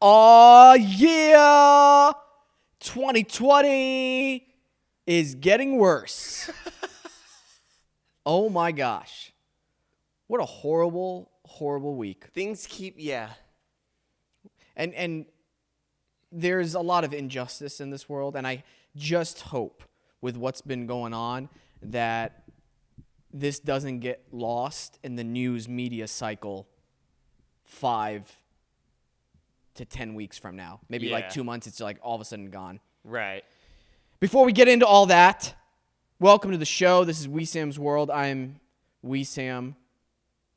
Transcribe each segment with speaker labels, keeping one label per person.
Speaker 1: Oh, yeah. 2020 is getting worse. Oh, my gosh. What a horrible, horrible week.
Speaker 2: Things keep, yeah.
Speaker 1: And there's a lot of injustice in this world, and I just hope with what's been going on that this doesn't get lost in the news media cycle 5 to 10 weeks from now. Maybe like 2 months, it's like all of a sudden gone.
Speaker 2: Right.
Speaker 1: Before we get into all that, welcome to the show. This is Wesam's World. I'm Wesam.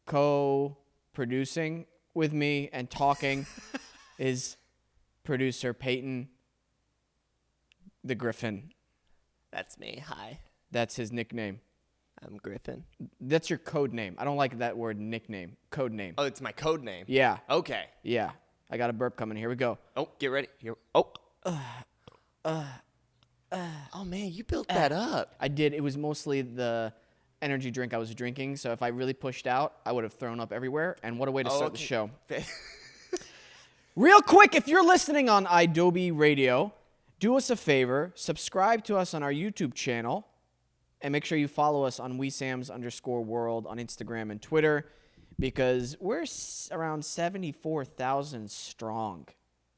Speaker 1: Co-producing with me and talking is producer Peyton the Griffin.
Speaker 2: That's me. Hi.
Speaker 1: That's his nickname.
Speaker 2: I'm Griffin.
Speaker 1: That's your code name. I don't like that word nickname. Code name.
Speaker 2: Oh, it's my code name.
Speaker 1: Yeah.
Speaker 2: Okay.
Speaker 1: Yeah. I got a burp coming. Here we go.
Speaker 2: Oh, get ready. Here. Oh. Oh, man, you built that up.
Speaker 1: I did. It was mostly the energy drink I was drinking, so if I really pushed out, I would have thrown up everywhere, and what a way to start the show. Real quick, if you're listening on Adobe Radio, do us a favor, subscribe to us on our YouTube channel, and make sure you follow us on Wesams_world on Instagram and Twitter, because we're around 74,000 strong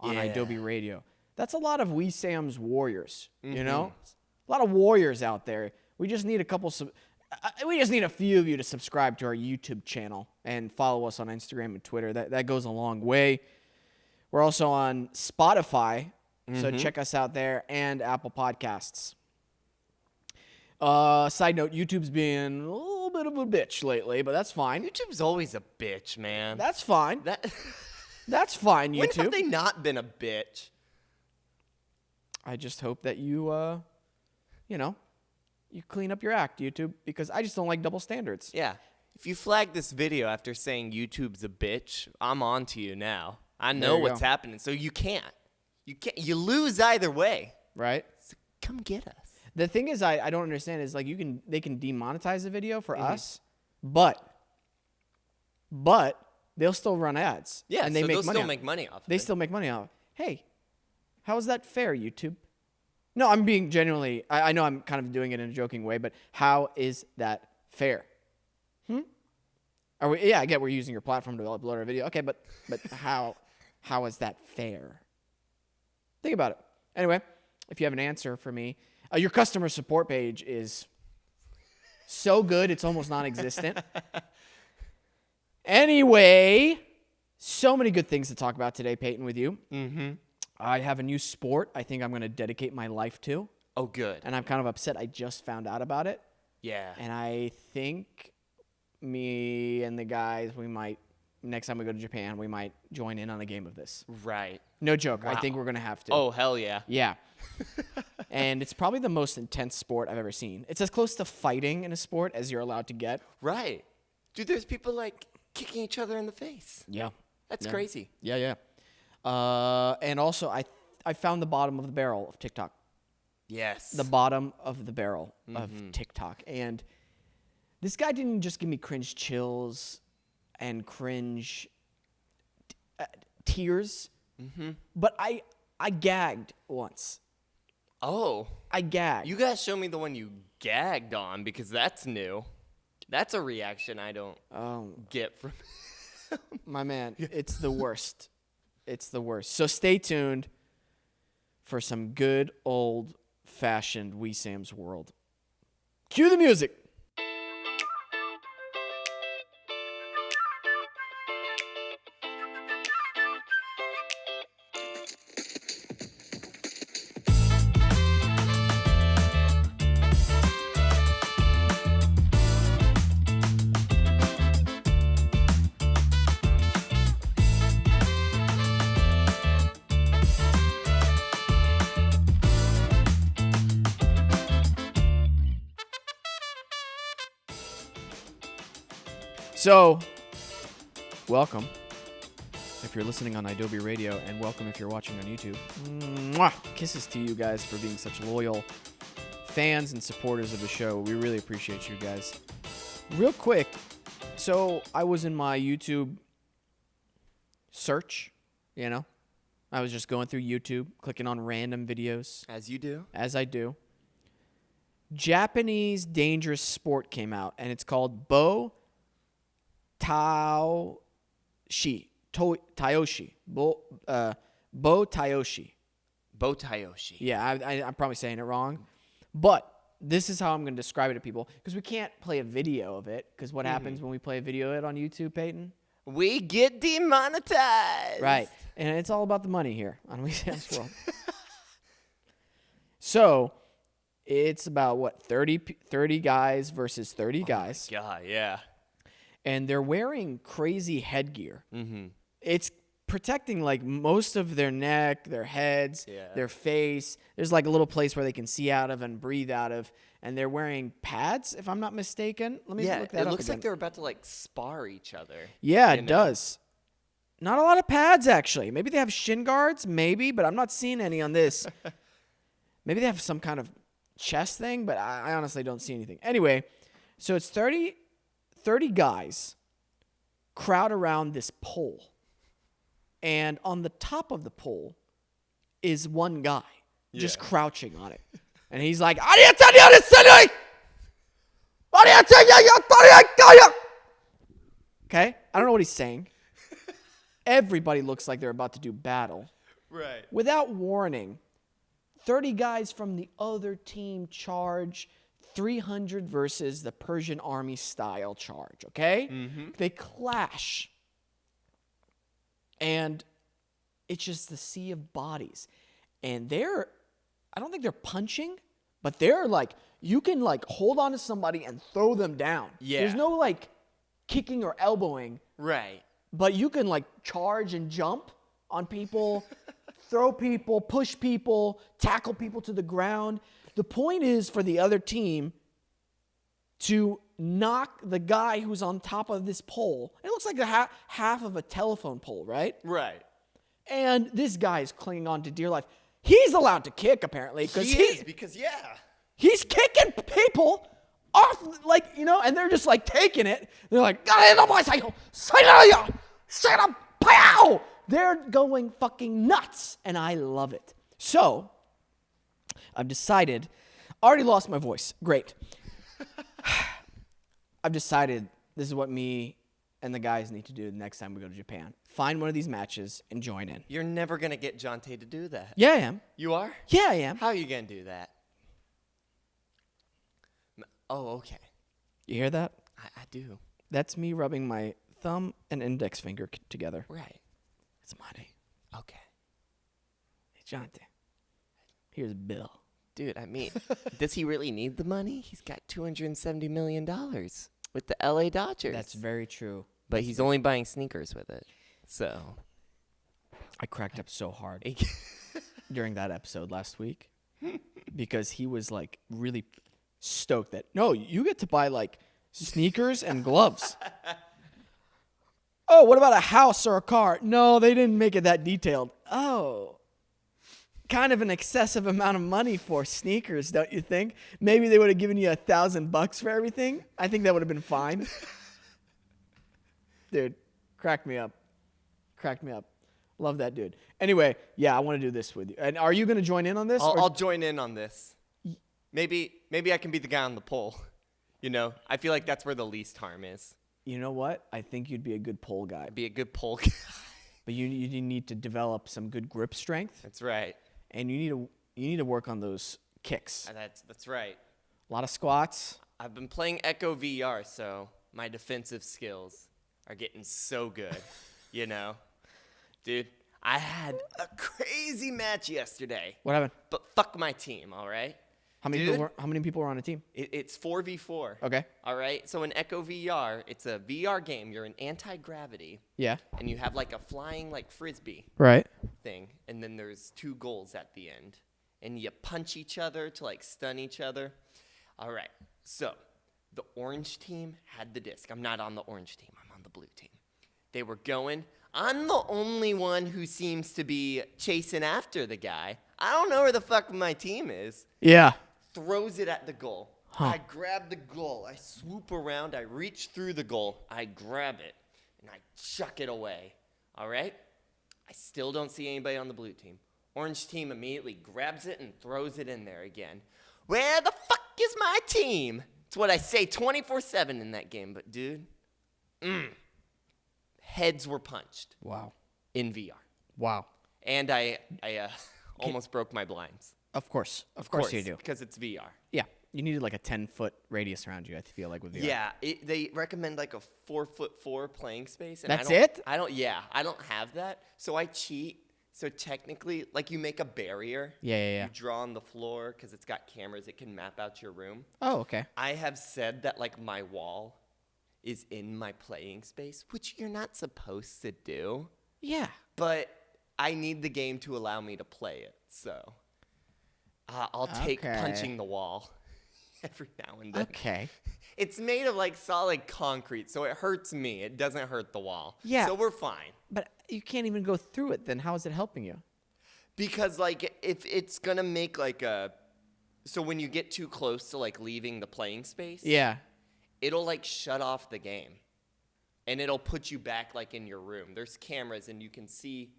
Speaker 1: on Adobe Radio. That's a lot of Wesam's warriors, you know? A lot of warriors out there. We just need a few of you to subscribe to our YouTube channel and follow us on Instagram and Twitter. That goes a long way. We're also on Spotify, so check us out there, and Apple Podcasts. Side note, YouTube's been a little bit of a bitch lately, but that's fine.
Speaker 2: YouTube's always a bitch, man.
Speaker 1: That's fine. That's fine, YouTube.
Speaker 2: When have they not been a bitch?
Speaker 1: I just hope that you clean up your act, YouTube, because I just don't like double standards.
Speaker 2: Yeah. If you flag this video after saying YouTube's a bitch, I'm on to you now. I know what's happening, so you can't. You lose either way.
Speaker 1: Right?
Speaker 2: So come get us.
Speaker 1: The thing is, I don't understand is like they can demonetize the video for us, but they'll still run ads.
Speaker 2: Yeah,
Speaker 1: and they
Speaker 2: so
Speaker 1: make
Speaker 2: they'll
Speaker 1: money
Speaker 2: still make money off of it.
Speaker 1: They still make money off. Hey, how is that fair, YouTube? No, I'm being genuinely. I know I'm kind of doing it in a joking way, but how is that fair? Are we? Yeah, I get we're using your platform to upload our video. Okay, but how is that fair? Think about it. Anyway, if you have an answer for me, your customer support page is so good it's almost non-existent. Anyway, so many good things to talk about today, Peyton, with you. I have a new sport I think I'm going to dedicate my life to.
Speaker 2: Oh, good.
Speaker 1: And I'm kind of upset I just found out about it.
Speaker 2: Yeah.
Speaker 1: And I think me and the guys, we might, next time we go to Japan, we might join in on a game of this.
Speaker 2: Right.
Speaker 1: No joke.
Speaker 2: Wow.
Speaker 1: I think we're going to have to.
Speaker 2: Oh, hell yeah.
Speaker 1: Yeah. And it's probably the most intense sport I've ever seen. It's as close to fighting in a sport as you're allowed to get.
Speaker 2: Right. Dude, there's people like kicking each other in the face.
Speaker 1: Yeah.
Speaker 2: That's crazy.
Speaker 1: Yeah. And also, I found the bottom of the barrel of TikTok.
Speaker 2: Yes.
Speaker 1: The bottom of the barrel of TikTok. And this guy didn't just give me cringe chills and cringe tears, but I gagged once.
Speaker 2: Oh.
Speaker 1: I gagged.
Speaker 2: You guys show me the one you gagged on, because that's new. That's a reaction I don't get from
Speaker 1: my man. It's the worst. It's the worst. So stay tuned for some good old-fashioned Wesam's World. Cue the music. So, welcome if you're listening on Adobe Radio, and welcome if you're watching on YouTube. Mwah! Kisses to you guys for being such loyal fans and supporters of the show. We really appreciate you guys. Real quick, so I was in my YouTube search, I was just going through YouTube, clicking on random videos.
Speaker 2: As you do.
Speaker 1: As I do. Japanese dangerous sport came out, and it's called Taoshi. Taoshi. Bo Taoshi.
Speaker 2: Bo Taoshi.
Speaker 1: Yeah, I'm probably saying it wrong. But this is how I'm going to describe it to people, because we can't play a video of it, because what happens when we play a video of it on YouTube, Peyton?
Speaker 2: We get demonetized.
Speaker 1: Right. And it's all about the money here on Wesam's World. So, it's about, what, 30 guys versus 30 guys.
Speaker 2: Oh, my God, yeah.
Speaker 1: And they're wearing crazy headgear.
Speaker 2: Mm-hmm.
Speaker 1: It's protecting, like, most of their neck, their heads, their face. There's, like, a little place where they can see out of and breathe out of. And they're wearing pads, if I'm not mistaken. Let me look that up.
Speaker 2: It looks
Speaker 1: again.
Speaker 2: like they're about to, like, spar each other.
Speaker 1: Yeah, it does. Not a lot of pads, actually. Maybe they have shin guards, maybe, but I'm not seeing any on this. Maybe they have some kind of chest thing, but I honestly don't see anything. Anyway, so it's 30 guys crowd around this pole. And on the top of the pole is one guy just crouching on it. And he's like, okay? I don't know what he's saying. Everybody looks like they're about to do battle.
Speaker 2: Right.
Speaker 1: Without warning, 30 guys from the other team charge 300 versus the Persian army style charge, okay? Mm-hmm. They clash. And it's just the sea of bodies. And I don't think they're punching, but they're like, you can like hold on to somebody and throw them down.
Speaker 2: Yeah.
Speaker 1: There's no like kicking or elbowing.
Speaker 2: Right.
Speaker 1: But you can like charge and jump on people, throw people, push people, tackle people to the ground. The point is for the other team to knock the guy who's on top of this pole. It looks like half of a telephone pole, right?
Speaker 2: Right.
Speaker 1: And this guy is clinging on to dear life. He's allowed to kick, apparently.
Speaker 2: He's
Speaker 1: kicking people off, like, you know, and they're just, like, taking it. They're like, they're going fucking nuts, and I love it. So, I've decided, already lost my voice. Great. I've decided this is what me and the guys need to do the next time we go to Japan. Find one of these matches and join in.
Speaker 2: You're never going to get Jonte to do that.
Speaker 1: Yeah, I am.
Speaker 2: You are?
Speaker 1: Yeah, I am.
Speaker 2: How are you going to do that? Oh, okay.
Speaker 1: You hear that?
Speaker 2: I do.
Speaker 1: That's me rubbing my thumb and index finger together.
Speaker 2: Right.
Speaker 1: It's money.
Speaker 2: Okay.
Speaker 1: Hey, Jonte, here's Bill.
Speaker 2: Dude, I mean, does he really need the money? He's got $270 million with the LA Dodgers.
Speaker 1: That's very true.
Speaker 2: But he's only buying sneakers with it. So.
Speaker 1: I cracked up so hard during that episode last week because he was like really stoked that, no, you get to buy like sneakers and gloves. Oh, what about a house or a car? No, they didn't make it that detailed. Oh. Kind of an excessive amount of money for sneakers, don't you think? Maybe they would have given you $1,000 for everything. I think that would have been fine. Dude, crack me up. Cracked me up. Love that dude. Anyway, yeah, I want to do this with you. And are you going to join in on this?
Speaker 2: I'll join in on this. Maybe I can be the guy on the pole. You know, I feel like that's where the least harm is.
Speaker 1: You know what? I think you'd be a good pole guy.
Speaker 2: Be a good pole guy.
Speaker 1: But you need to develop some good grip strength.
Speaker 2: That's right.
Speaker 1: And you need to work on those kicks.
Speaker 2: That's right.
Speaker 1: A lot of squats.
Speaker 2: I've been playing Echo VR, so my defensive skills are getting so good. You know, dude, I had a crazy match yesterday.
Speaker 1: What happened?
Speaker 2: But fuck my team, all right?
Speaker 1: How many people were on a team?
Speaker 2: It's 4v4.
Speaker 1: Okay.
Speaker 2: All right. So in Echo VR, it's a VR game. You're in anti-gravity.
Speaker 1: Yeah.
Speaker 2: And you have like a flying like frisbee.
Speaker 1: Right.
Speaker 2: Thing. And then there's 2 goals at the end. And you punch each other to like stun each other. All right. So the orange team had the disc. I'm not on the orange team. I'm on the blue team. They were going. I'm the only one who seems to be chasing after the guy. I don't know where the fuck my team is.
Speaker 1: Yeah.
Speaker 2: Throws it at the goal. Huh. I grab the goal. I swoop around. I reach through the goal. I grab it. And I chuck it away. All right? I still don't see anybody on the blue team. Orange team immediately grabs it and throws it in there again. Where the fuck is my team? It's what I say 24/7 in that game. But, dude, heads were punched
Speaker 1: Wow.
Speaker 2: in VR.
Speaker 1: Wow.
Speaker 2: And I almost broke my blinds.
Speaker 1: Of course you do.
Speaker 2: Because it's VR.
Speaker 1: Yeah, you needed like a 10-foot radius around you. I feel like with VR.
Speaker 2: Yeah, they recommend like a 4'4" playing space. And
Speaker 1: That's it?
Speaker 2: I don't have that. So I cheat. So technically, like you make a barrier.
Speaker 1: Yeah.
Speaker 2: You draw on the floor because it's got cameras. It can map out your room.
Speaker 1: Oh, okay.
Speaker 2: I have said that like my wall is in my playing space, which you're not supposed to do.
Speaker 1: Yeah.
Speaker 2: But I need the game to allow me to play it. So I'll take punching the wall every now and then.
Speaker 1: Okay.
Speaker 2: It's made of like solid concrete, so it hurts me. It doesn't hurt the wall.
Speaker 1: Yeah.
Speaker 2: So we're fine.
Speaker 1: But you can't even go through it. Then how is it helping you?
Speaker 2: Because like if it's gonna make like so when you get too close to like leaving the playing space,
Speaker 1: Yeah.
Speaker 2: it'll like shut off the game, and it'll put you back like in your room. There's cameras, and you can see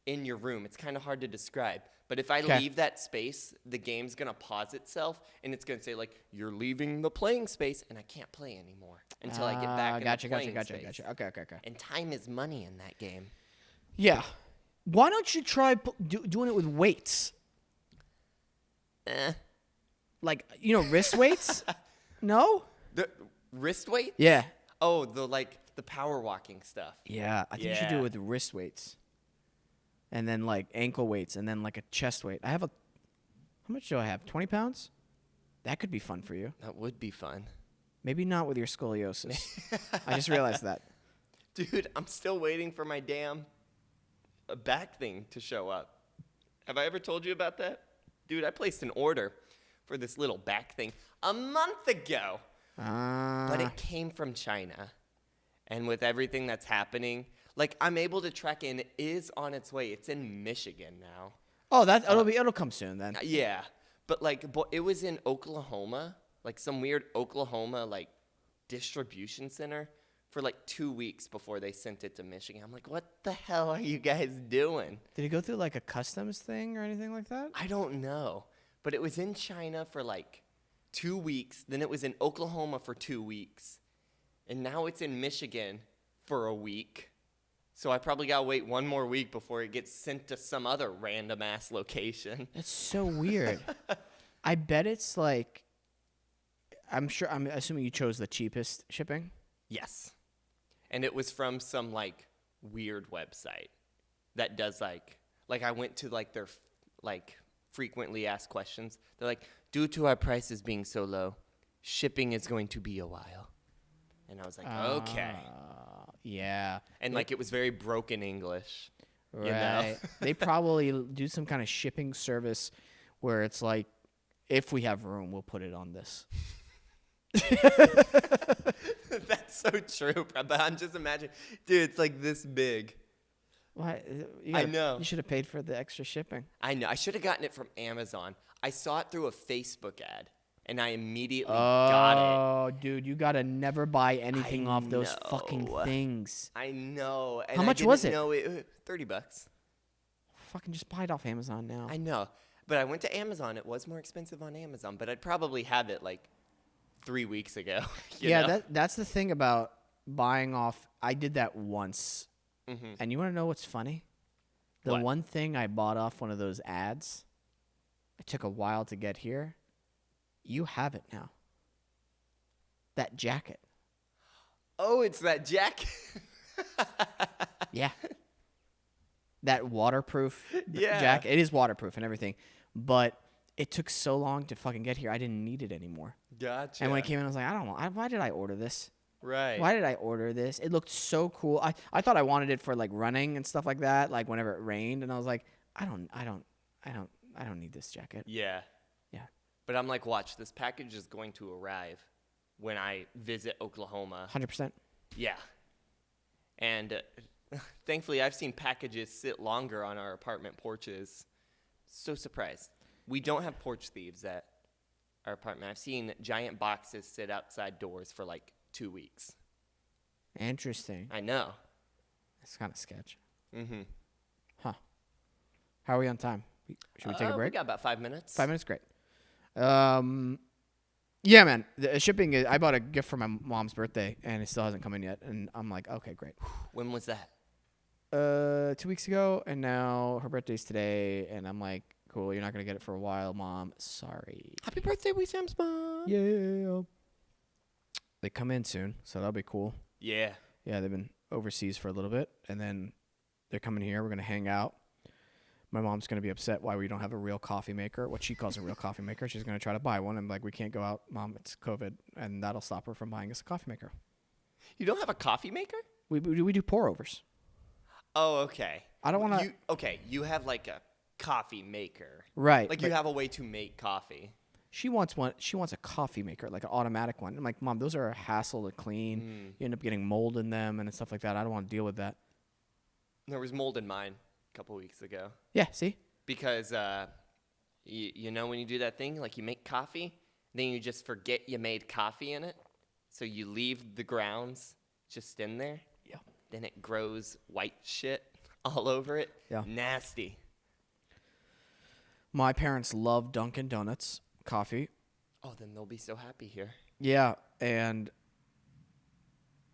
Speaker 2: in your room. It's kind of hard to describe. But if I leave that space, the game's going to pause itself, and it's going to say, like, you're leaving the playing space, and I can't play anymore until I get back in the playing space.
Speaker 1: Gotcha. Okay.
Speaker 2: And time is money in that game.
Speaker 1: Yeah. Why don't you try doing it with weights? Like, wrist weights? No?
Speaker 2: The wrist weight?
Speaker 1: Yeah.
Speaker 2: Oh, the power walking stuff.
Speaker 1: Yeah. I think you should do it with wrist weights. And then, like, ankle weights, and then, like, a chest weight. How much do I have? 20 pounds? That could be fun for you.
Speaker 2: That would be fun.
Speaker 1: Maybe not with your scoliosis. I just realized that.
Speaker 2: Dude, I'm still waiting for my damn back thing to show up. Have I ever told you about that? Dude, I placed an order for this little back thing a month ago. But it came from China. And with everything that's happening, like, I'm able to track it, and it is on its way. It's in Michigan now.
Speaker 1: Oh, it'll come soon then.
Speaker 2: Yeah. But, like, it was in Oklahoma, like some weird Oklahoma, like, distribution center for, like, 2 weeks before they sent it to Michigan. I'm like, what the hell are you guys doing?
Speaker 1: Did it go through, like, a customs thing or anything like that?
Speaker 2: I don't know. But it was in China for, like, 2 weeks. Then it was in Oklahoma for 2 weeks. And now it's in Michigan for a week. So I probably got to wait 1 more week before it gets sent to some other random-ass location.
Speaker 1: That's so weird. I bet it's like, I'm assuming you chose the cheapest shipping?
Speaker 2: Yes. And it was from some, like, weird website that does, like I went to, like, their, like, frequently asked questions. They're like, due to our prices being so low, shipping is going to be a while. And I was like, okay.
Speaker 1: Yeah.
Speaker 2: And, like, it was very broken English.
Speaker 1: Right.
Speaker 2: You know?
Speaker 1: They probably do some kind of shipping service where it's like, if we have room, we'll put it on this.
Speaker 2: That's so true, but I'm just imagining. Dude, it's like this big.
Speaker 1: Why?
Speaker 2: I know.
Speaker 1: You should have paid for the extra shipping.
Speaker 2: I know. I should have gotten it from Amazon. I saw it through a Facebook ad, and I immediately
Speaker 1: Oh,
Speaker 2: got it.
Speaker 1: dude, you gotta never buy anything off those fucking
Speaker 2: know.
Speaker 1: things.
Speaker 2: I know. And
Speaker 1: How much
Speaker 2: I
Speaker 1: was
Speaker 2: didn't
Speaker 1: it?
Speaker 2: know it? $30.
Speaker 1: Fucking just buy it off Amazon now.
Speaker 2: I know. But I went to Amazon. It was more expensive on Amazon, but I'd probably have it like 3 weeks ago. you know?
Speaker 1: That's the thing about buying off. I did that once.
Speaker 2: Mm-hmm.
Speaker 1: And you want to know what's funny? The
Speaker 2: What?
Speaker 1: one thing I bought off one of those ads, it took a while to get here. You have it now. That jacket.
Speaker 2: Oh, it's that jacket.
Speaker 1: Yeah. That waterproof
Speaker 2: Yeah.
Speaker 1: jacket. It is waterproof and everything. But it took so long to fucking get here. I didn't need it anymore.
Speaker 2: Gotcha.
Speaker 1: And when it came in, I was like, I don't know. Why did I order this?
Speaker 2: Right.
Speaker 1: Why did I order this? It looked so cool. I thought I wanted it for like running and stuff like that, like whenever it rained, and I was like, I don't need this jacket.
Speaker 2: Yeah.
Speaker 1: Yeah.
Speaker 2: But I'm like, watch, this package is going to arrive when I visit Oklahoma.
Speaker 1: 100%.
Speaker 2: Yeah. And thankfully, I've seen packages sit longer on our apartment porches. So surprised. We don't have porch thieves at our apartment. I've seen giant boxes sit outside doors for like 2 weeks.
Speaker 1: Interesting.
Speaker 2: I know.
Speaker 1: That's kind of sketch.
Speaker 2: Mm-hmm.
Speaker 1: How are we on time? Should we take a
Speaker 2: We
Speaker 1: break?
Speaker 2: got about 5 minutes.
Speaker 1: 5 minutes, great. Yeah, man. The shipping is. I bought a gift for my mom's birthday, and it still hasn't come in yet. And I'm like, okay, great.
Speaker 2: When was that?
Speaker 1: 2 weeks ago, and now her birthday's today, and I'm like, cool. You're not gonna get it for a while, Mom. Sorry.
Speaker 2: Happy birthday, Wesam's mom.
Speaker 1: Yeah. They come in soon, so that'll be cool.
Speaker 2: Yeah.
Speaker 1: Yeah, they've been overseas for a little bit, and then they're coming here. We're gonna hang out. My mom's going to be upset why we don't have a real coffee maker, what she calls a real coffee maker. She's going to try to buy one. I'm like, we can't go out, Mom. It's COVID. And that'll stop her from buying us a coffee maker.
Speaker 2: You don't have a coffee maker?
Speaker 1: We do pour-overs.
Speaker 2: Oh, okay.
Speaker 1: I don't want to.
Speaker 2: Okay, you have like a coffee maker.
Speaker 1: Right.
Speaker 2: Like you have a way to make coffee.
Speaker 1: She wants one. She wants a coffee maker, like an automatic one. I'm like, Mom, those are a hassle to clean. You end up getting mold in them and stuff like that. I don't want to deal with that.
Speaker 2: There was mold in mine a couple weeks ago.
Speaker 1: Yeah, see?
Speaker 2: Because, you know when you do that thing, like you make coffee, then you just forget you made coffee in it. So you leave the grounds just in there.
Speaker 1: Yeah.
Speaker 2: Then it grows white shit all over it.
Speaker 1: Yeah.
Speaker 2: Nasty.
Speaker 1: My parents love Dunkin' Donuts coffee.
Speaker 2: Oh, then they'll be so happy here.
Speaker 1: Yeah, and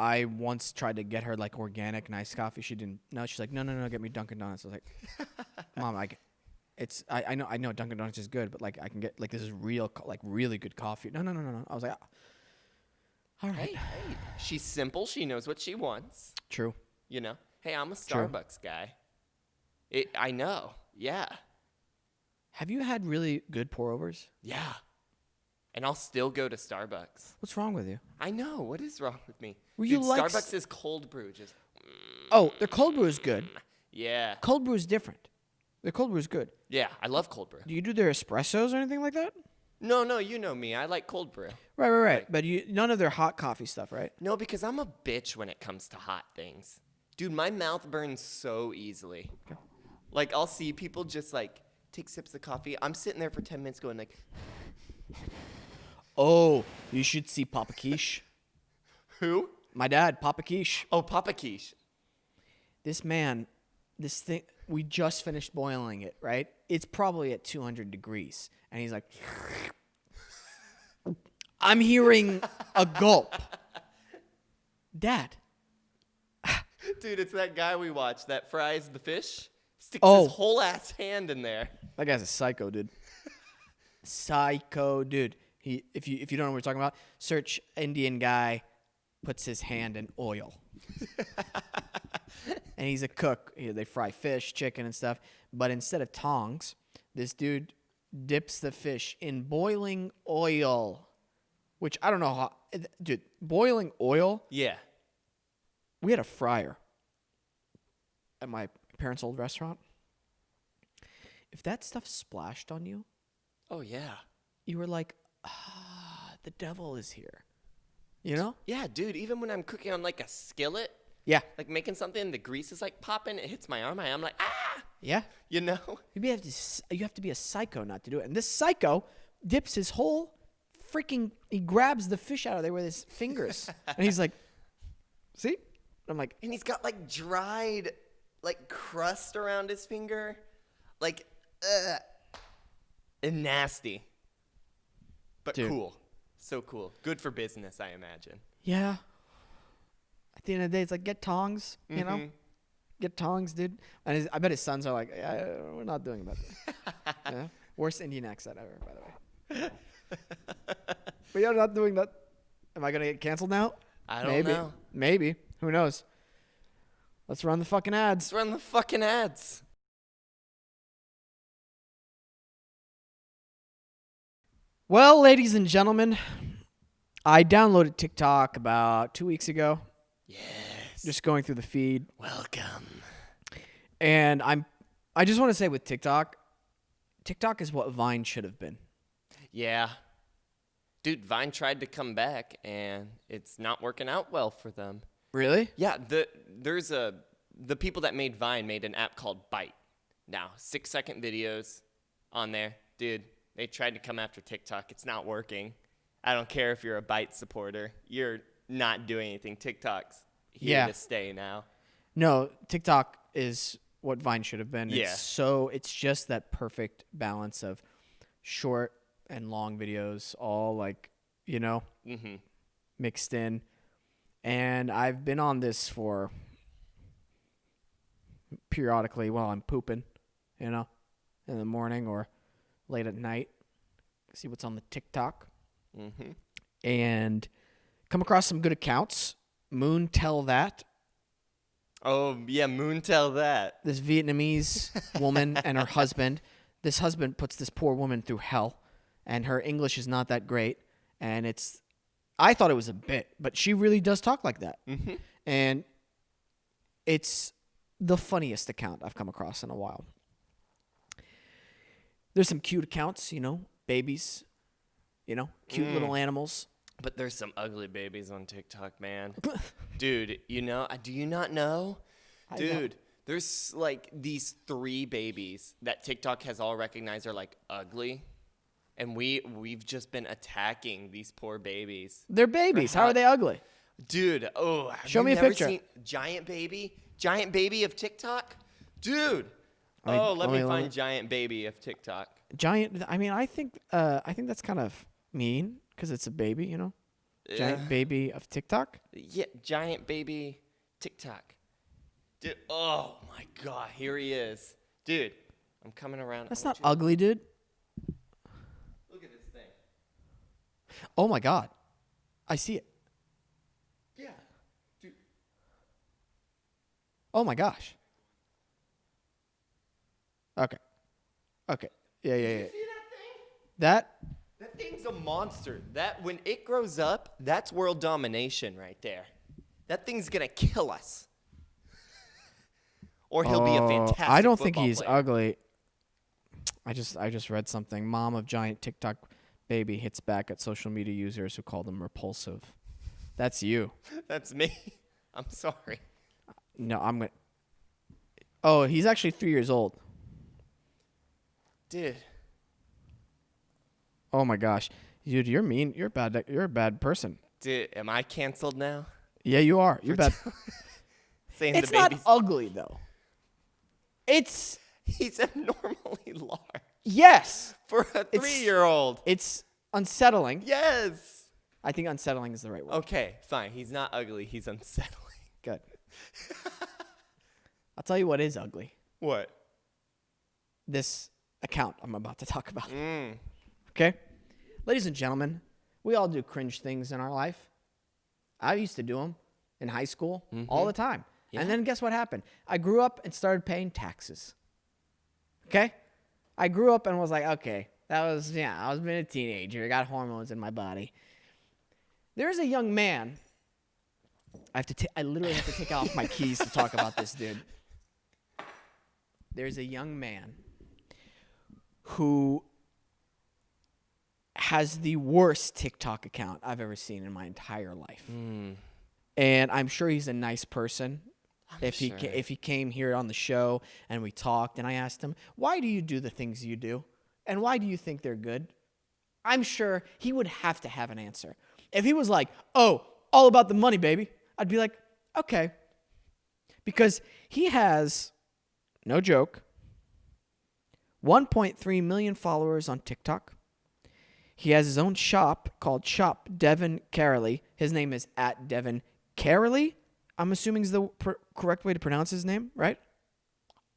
Speaker 1: I once tried to get her like organic nice coffee. She didn't. No, she's like, no, get me Dunkin' Donuts. I was like, Mom, I know Dunkin' Donuts is good, but like I can get like this is real like really good coffee. No. I was like, all right.
Speaker 2: Hey, she's simple. She knows what she wants.
Speaker 1: True.
Speaker 2: You know. Hey, I'm a
Speaker 1: True.
Speaker 2: Starbucks guy. I know. Yeah.
Speaker 1: Have you had really good pour-overs?
Speaker 2: Yeah. And I'll still go to Starbucks.
Speaker 1: What's wrong with you?
Speaker 2: I know. What is wrong with me?
Speaker 1: Well,
Speaker 2: Dude,
Speaker 1: you like
Speaker 2: Starbucks is cold brew. Just
Speaker 1: Oh, their cold brew is good.
Speaker 2: yeah.
Speaker 1: Cold brew is different. Their cold brew is good.
Speaker 2: Yeah, I love cold brew.
Speaker 1: Do you do their espressos or anything like that?
Speaker 2: No, you know me. I like cold brew.
Speaker 1: Right. But none of their hot coffee stuff, right?
Speaker 2: No, because I'm a bitch when it comes to hot things. Dude, my mouth burns so easily.
Speaker 1: Okay.
Speaker 2: Like, I'll see people just, like, take sips of coffee. I'm sitting there for 10 minutes going, like...
Speaker 1: Oh, you should see Papa Quiche.
Speaker 2: Who?
Speaker 1: My dad, Papa Quiche.
Speaker 2: Oh, Papa Quiche.
Speaker 1: This thing, we just finished boiling it, right? It's probably at 200 degrees. And he's like, I'm hearing a gulp. Dad.
Speaker 2: Dude, it's that guy we watched that fries the fish. Sticks
Speaker 1: Oh.
Speaker 2: his whole ass hand in there.
Speaker 1: That guy's a psycho, dude. Psycho, dude. If you don't know what we're talking about, search Indian guy puts his hand in oil. And he's a cook. They fry fish, chicken, and stuff. But instead of tongs, this dude dips the fish in boiling oil. Which I don't know how... Dude, boiling oil?
Speaker 2: Yeah.
Speaker 1: We had a fryer at my parents' old restaurant. If that stuff splashed on you,
Speaker 2: Oh, yeah.
Speaker 1: you were like, the devil is here. You know?
Speaker 2: Yeah, dude, even when I'm cooking on, like, a skillet,
Speaker 1: Yeah.
Speaker 2: like, making something, the grease is, like, popping. It hits my arm. I'm like, ah!
Speaker 1: Yeah.
Speaker 2: You know?
Speaker 1: You have to be a psycho not to do it. And this psycho dips his whole freaking... He grabs the fish out of there with his fingers. And he's like, see? I'm like,
Speaker 2: And he's got, like, dried, like, crust around his finger. Like, and nasty. But
Speaker 1: Dude.
Speaker 2: cool. So cool. Good for business, I imagine.
Speaker 1: yeah. At the end of the day, it's like, get tongs, you know? Get tongs, dude. And I bet his sons are like, yeah, we're not doing about this. Yeah? Worst Indian accent ever, by the way. But you're not doing that. Am I going to get canceled now?
Speaker 2: I don't know.
Speaker 1: Maybe. Who knows? Let's run the fucking ads.
Speaker 2: Let's run the fucking ads.
Speaker 1: Well, ladies and gentlemen, I downloaded TikTok about 2 weeks ago.
Speaker 2: Yes.
Speaker 1: Just going through the feed.
Speaker 2: Welcome.
Speaker 1: And I just want to say with TikTok is what Vine should have been.
Speaker 2: Yeah. Dude, Vine tried to come back, and it's not working out well for them.
Speaker 1: Really?
Speaker 2: Yeah, the people that made Vine made an app called Byte. Now, 6-second videos on there. Dude, they tried to come after TikTok. It's not working. I don't care if you're a Byte supporter. You're not doing anything. TikTok's here to stay now.
Speaker 1: No, TikTok is what Vine should have been.
Speaker 2: Yeah.
Speaker 1: It's just that perfect balance of short and long videos, all like,
Speaker 2: Mm-hmm.
Speaker 1: mixed in. And I've been on this for periodically while I'm pooping, in the morning or late at night. See what's on the TikTok.
Speaker 2: Mm-hmm.
Speaker 1: And come across some good accounts. Moon Tell That.
Speaker 2: Oh, yeah, Moon Tell That.
Speaker 1: This Vietnamese woman and her husband. This husband puts this poor woman through hell, and her English is not that great. And I thought it was a bit, but she really does talk like that.
Speaker 2: Mm-hmm.
Speaker 1: And it's the funniest account I've come across in a while. There's some cute accounts, babies, cute little animals.
Speaker 2: But there's some ugly babies on TikTok, man. Dude, do you not know? Dude, there's like these 3 babies that TikTok has all recognized are like ugly. And we've just been attacking these poor babies.
Speaker 1: They're babies. How are they ugly?
Speaker 2: Dude,
Speaker 1: Show me a picture.
Speaker 2: Seen Giant baby of TikTok? Dude. Let me find giant baby of TikTok.
Speaker 1: Giant. I mean, I think that's kind of mean because it's a baby, Giant baby of TikTok.
Speaker 2: Yeah, giant baby TikTok. Dude, oh my God, here he is. Dude, I'm coming around.
Speaker 1: That's not ugly, dude.
Speaker 2: Look at this thing.
Speaker 1: Oh my God, I see it.
Speaker 2: Yeah, dude.
Speaker 1: Oh my gosh. Okay. Yeah.
Speaker 2: You see that thing?
Speaker 1: That.
Speaker 2: That thing's a monster. That when it grows up, that's world domination right there. That thing's gonna kill us. Or he'll be a fantastic
Speaker 1: I don't think
Speaker 2: football
Speaker 1: he's
Speaker 2: player.
Speaker 1: ugly. I just read something. Mom of giant TikTok baby hits back at social media users who call them repulsive. That's you.
Speaker 2: That's me. I'm sorry.
Speaker 1: No, I'm gonna. Oh, he's actually 3 years old.
Speaker 2: Dude.
Speaker 1: Oh my gosh, dude, you're mean. You're bad. You're a bad person.
Speaker 2: Dude, am I canceled now?
Speaker 1: Yeah, you are. You're bad.
Speaker 2: Saying
Speaker 1: It's
Speaker 2: the
Speaker 1: not
Speaker 2: baby's
Speaker 1: ugly though.
Speaker 2: he's abnormally large.
Speaker 1: Yes.
Speaker 2: For a 3-year-old.
Speaker 1: It's unsettling.
Speaker 2: Yes.
Speaker 1: I think unsettling is the right word.
Speaker 2: Okay, fine. He's not ugly. He's unsettling.
Speaker 1: Good. I'll tell you what is ugly.
Speaker 2: What?
Speaker 1: This account I'm about to talk about.
Speaker 2: Mm.
Speaker 1: Okay? Ladies and gentlemen, we all do cringe things in our life. I used to do them in high school all the time.
Speaker 2: Yeah.
Speaker 1: And then guess what happened? I grew up and started paying taxes. Okay? I grew up and was like, okay, I was being a teenager. I got hormones in my body. There's a young man. I literally have to take off my keys to talk about this dude. There's a young man who has the worst TikTok account I've ever seen in my entire life. And I'm sure he's a nice person. If he came here on the show and we talked and I asked him, why do you do the things you do? And why do you think they're good? I'm sure he would have to have an answer. If he was like, oh, all about the money, baby, I'd be like, okay. Because he has, no joke, 1.3 million followers on TikTok. He has his own shop called Shop Devin Caroly. His name is @DevinCaroly. I'm assuming is the correct way to pronounce his name, right?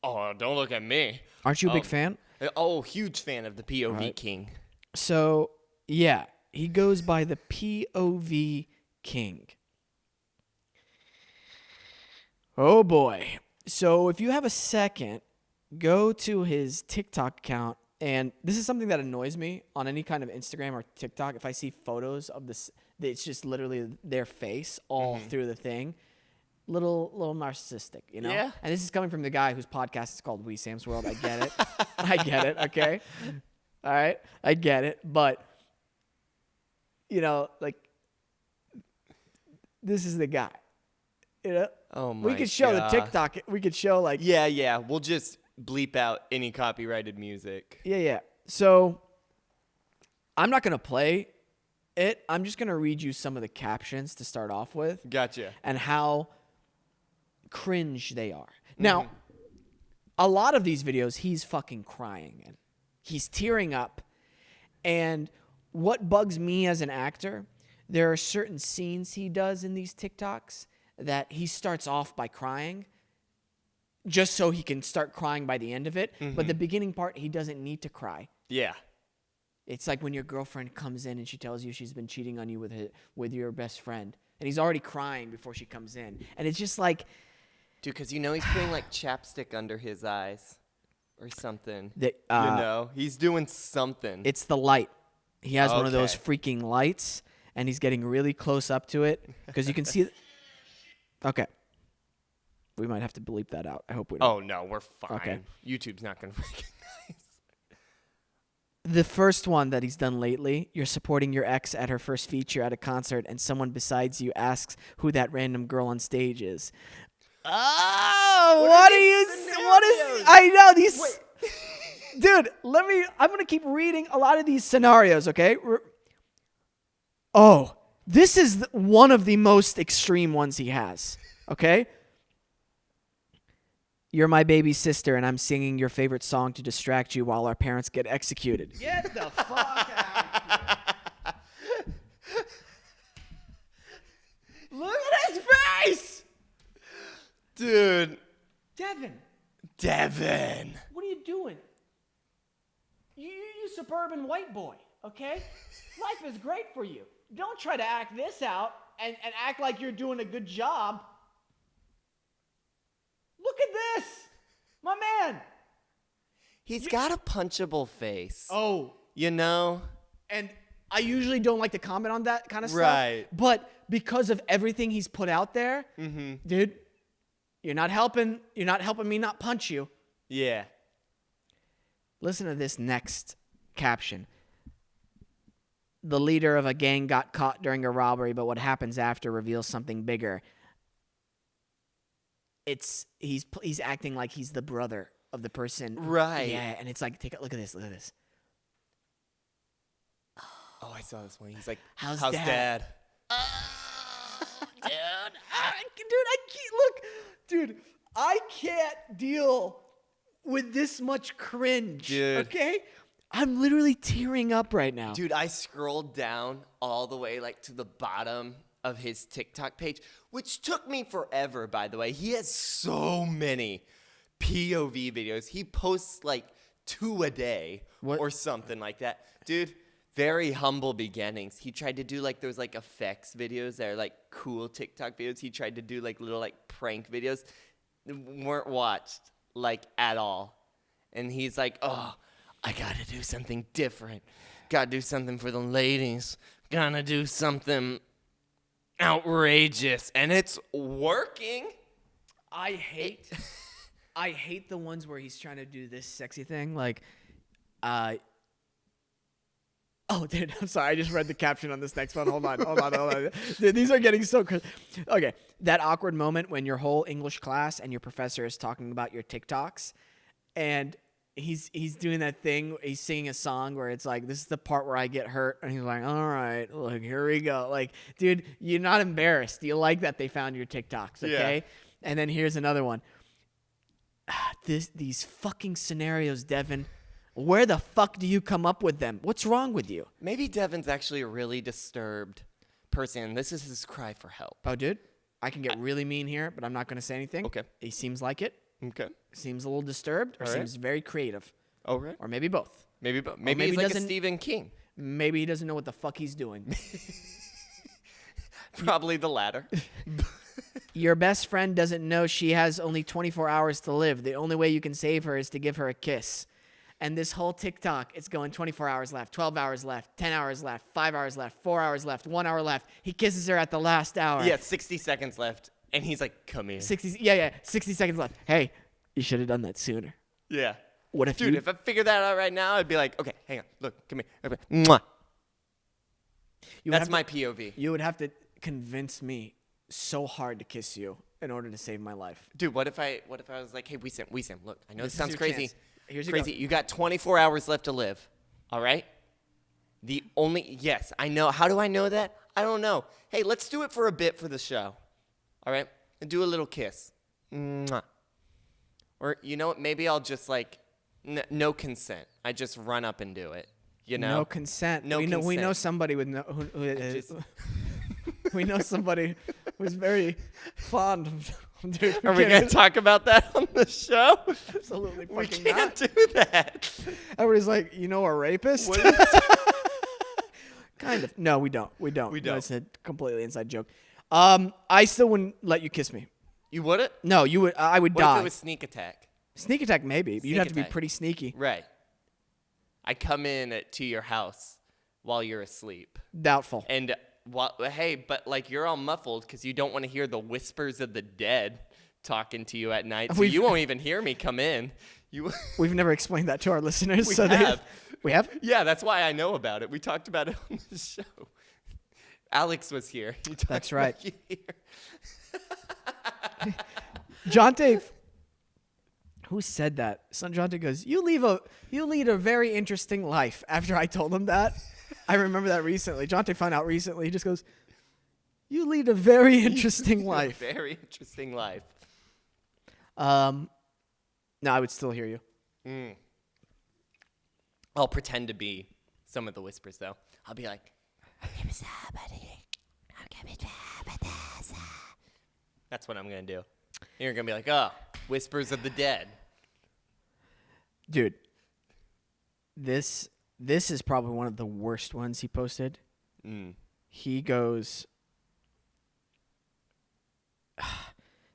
Speaker 2: Oh, don't look at me.
Speaker 1: Aren't you a big fan?
Speaker 2: Oh, huge fan of the POV
Speaker 1: Right.
Speaker 2: King.
Speaker 1: So, yeah, he goes by the POV King. Oh, boy. So, if you have a second, go to his TikTok account. And this is something that annoys me on any kind of Instagram or TikTok. If I see photos of this, it's just literally their face all through the thing. Little narcissistic, you know?
Speaker 2: Yeah.
Speaker 1: And this is coming from the guy whose podcast is called Wesam's World. I get it. I get it, okay? All right? I get it. But, like, this is the guy. You know?
Speaker 2: Oh, my
Speaker 1: We could show
Speaker 2: God.
Speaker 1: the TikTok. We could show, like...
Speaker 2: Yeah. We'll just bleep out any copyrighted music.
Speaker 1: Yeah. So, I'm not going to play it. I'm just going to read you some of the captions to start off with.
Speaker 2: Gotcha.
Speaker 1: And how cringe they are. Now, a lot of these videos, he's fucking crying in. He's tearing up. And what bugs me as an actor, there are certain scenes he does in these TikToks that he starts off by crying just so he can start crying by the end of it. But the beginning part, he doesn't need to cry.
Speaker 2: Yeah.
Speaker 1: It's like when your girlfriend comes in and she tells you she's been cheating on you with your best friend. And he's already crying before she comes in. And it's just like...
Speaker 2: Dude, because he's putting like chapstick under his eyes or something. He's doing something.
Speaker 1: It's the light. He has one of those freaking lights, and he's getting really close up to it because you can see... Okay. We might have to bleep that out. I hope we don't.
Speaker 2: Oh, no, we're fine.
Speaker 1: Okay.
Speaker 2: YouTube's not going to recognize.
Speaker 1: The first one that he's done lately, you're supporting your ex at her first feature at a concert, and someone besides you asks who that random girl on stage is. Oh, what is... I know, these...
Speaker 2: Wait.
Speaker 1: Dude, I'm going to keep reading a lot of these scenarios, okay? Oh, this is one of the most extreme ones he has, okay? You're my baby sister, and I'm singing your favorite song to distract you while our parents get executed. Get the fuck out of here. Look at his face!
Speaker 2: Dude.
Speaker 1: Devin. What are you doing? You suburban white boy, okay? Life is great for you. Don't try to act this out and act like you're doing a good job. Look at this! My man!
Speaker 2: He's got a punchable face.
Speaker 1: Oh.
Speaker 2: You know?
Speaker 1: And I usually don't like to comment on that kind of stuff.
Speaker 2: Right.
Speaker 1: But because of everything he's put out there, dude, you're not helping me not punch you.
Speaker 2: Yeah.
Speaker 1: Listen to this next caption. The leader of a gang got caught during a robbery, but what happens after reveals something bigger. He's acting like he's the brother of the person.
Speaker 2: Right.
Speaker 1: Yeah, and it's like, look at this.
Speaker 2: Oh, I saw this one. He's like,
Speaker 1: How's
Speaker 2: dad?
Speaker 1: Dude, I can't deal with this much cringe.
Speaker 2: Dude.
Speaker 1: Okay? I'm literally tearing up right now.
Speaker 2: Dude, I scrolled down all the way like to the bottom of his TikTok page, which took me forever, by the way. He has so many POV videos. He posts like 2 a day or something like that. Dude, very humble beginnings. He tried to do like those like effects videos that are like cool TikTok videos. He tried to do like little like prank videos. Weren't watched like at all. And he's like, oh, I gotta do something different. Gotta do something for the ladies. Gotta do something outrageous. And it's working.
Speaker 1: I hate the ones where he's trying to do this sexy thing. Like, oh, dude, I'm sorry. I just read the caption on this next one. Hold on. Dude, these are getting so crazy. Okay, that awkward moment when your whole English class and your professor is talking about your TikToks, and he's doing that thing. He's singing a song where it's like, this is the part where I get hurt, and he's like, all right, look, here we go. Like, dude, you're not embarrassed. You like that they found your TikToks, okay? Yeah. And then here's another one. These fucking scenarios, Devin. Where the fuck do you come up with them? What's wrong with you?
Speaker 2: Maybe Devin's actually a really disturbed person. This is his cry for help.
Speaker 1: Oh, dude, I can get really mean here, but I'm not going to say anything.
Speaker 2: Okay.
Speaker 1: He seems like it.
Speaker 2: Okay.
Speaker 1: Seems a little disturbed or seems very creative.
Speaker 2: Oh, right.
Speaker 1: Or maybe both.
Speaker 2: Maybe he's like a Stephen King.
Speaker 1: Maybe he doesn't know what the fuck he's doing.
Speaker 2: Probably the latter.
Speaker 1: Your best friend doesn't know she has only 24 hours to live. The only way you can save her is to give her a kiss. And this whole TikTok, it's going 24 hours left, 12 hours left, 10 hours left, 5 hours left, 4 hours left, 1 hour left. He kisses her at the last hour.
Speaker 2: Yeah, 60 seconds left. And he's like, come here.
Speaker 1: 60 seconds left. Hey, you should have done that sooner.
Speaker 2: Yeah.
Speaker 1: What if
Speaker 2: Dude, if I figured that out right now, I'd be like, okay, hang on. Look, come here. Okay. Mwah. That's my POV.
Speaker 1: You would have to convince me so hard to kiss you in order to save my life.
Speaker 2: Dude, what if I was like, hey, Wesam, look, I know this sounds crazy.
Speaker 1: Chance. Here's
Speaker 2: Crazy. You got 24 hours left to live. All right? Yes, I know. How do I know that? I don't know. Hey, let's do it for a bit for the show. All right? And do a little kiss. Mwah. Or you know what? Maybe I'll just like no consent. I just run up and do it. You know?
Speaker 1: No consent.
Speaker 2: No
Speaker 1: we know
Speaker 2: consent.
Speaker 1: somebody with no.
Speaker 2: just-
Speaker 1: We know somebody who's very fond of doing.
Speaker 2: Are we gonna talk about that on the show?
Speaker 1: Absolutely
Speaker 2: We
Speaker 1: fucking
Speaker 2: can't
Speaker 1: not.
Speaker 2: do that.
Speaker 1: Everybody's like, you know, a rapist.
Speaker 2: What are you
Speaker 1: Kind of. No, we don't. We don't.
Speaker 2: We
Speaker 1: No,
Speaker 2: don't.
Speaker 1: it's a completely inside joke. I still wouldn't let you kiss me.
Speaker 2: You wouldn't?
Speaker 1: No, you would. I would
Speaker 2: What
Speaker 1: die.
Speaker 2: if it was sneak attack?
Speaker 1: Sneak attack, maybe. But you'd
Speaker 2: Sneak
Speaker 1: have to be
Speaker 2: attack.
Speaker 1: pretty sneaky.
Speaker 2: Right. I come in to your house while you're asleep.
Speaker 1: Doubtful.
Speaker 2: And hey, but like you're all muffled because you don't want to hear the whispers of the dead talking to you at night. So you won't even hear me come in.
Speaker 1: We've never explained that to our listeners.
Speaker 2: We
Speaker 1: so
Speaker 2: have.
Speaker 1: We have?
Speaker 2: Yeah, that's why I know about it. We talked about it on the show. Alex was here. He talked
Speaker 1: That's right.
Speaker 2: about you here.
Speaker 1: Jonte, who said that? Son Jonte goes, you lead a very interesting life. After I told him that, I remember that recently. Jonte found out recently. He just goes, you lead a very interesting life.
Speaker 2: Very interesting life.
Speaker 1: No, I would still hear you.
Speaker 2: I'll pretend to be some of the whispers though. I'll be like, that's what I'm gonna do. And you're gonna be like, oh, whispers of the dead.
Speaker 1: Dude, this is probably one of the worst ones he posted. He goes,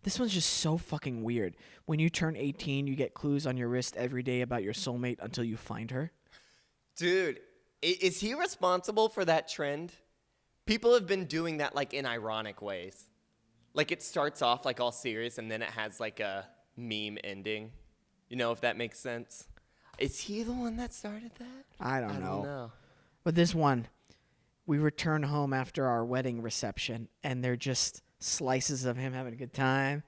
Speaker 1: this one's just so fucking weird. When you turn 18, you get clues on your wrist every day about your soulmate until you find her.
Speaker 2: Dude, is he responsible for that trend? People have been doing that like in ironic ways. Like it starts off like all serious and then it has like a meme ending. You know, if that makes sense. Is he the one that started that?
Speaker 1: I don't know.
Speaker 2: know.
Speaker 1: But this one, we return home after our wedding reception, and they're just slices of him having a good time,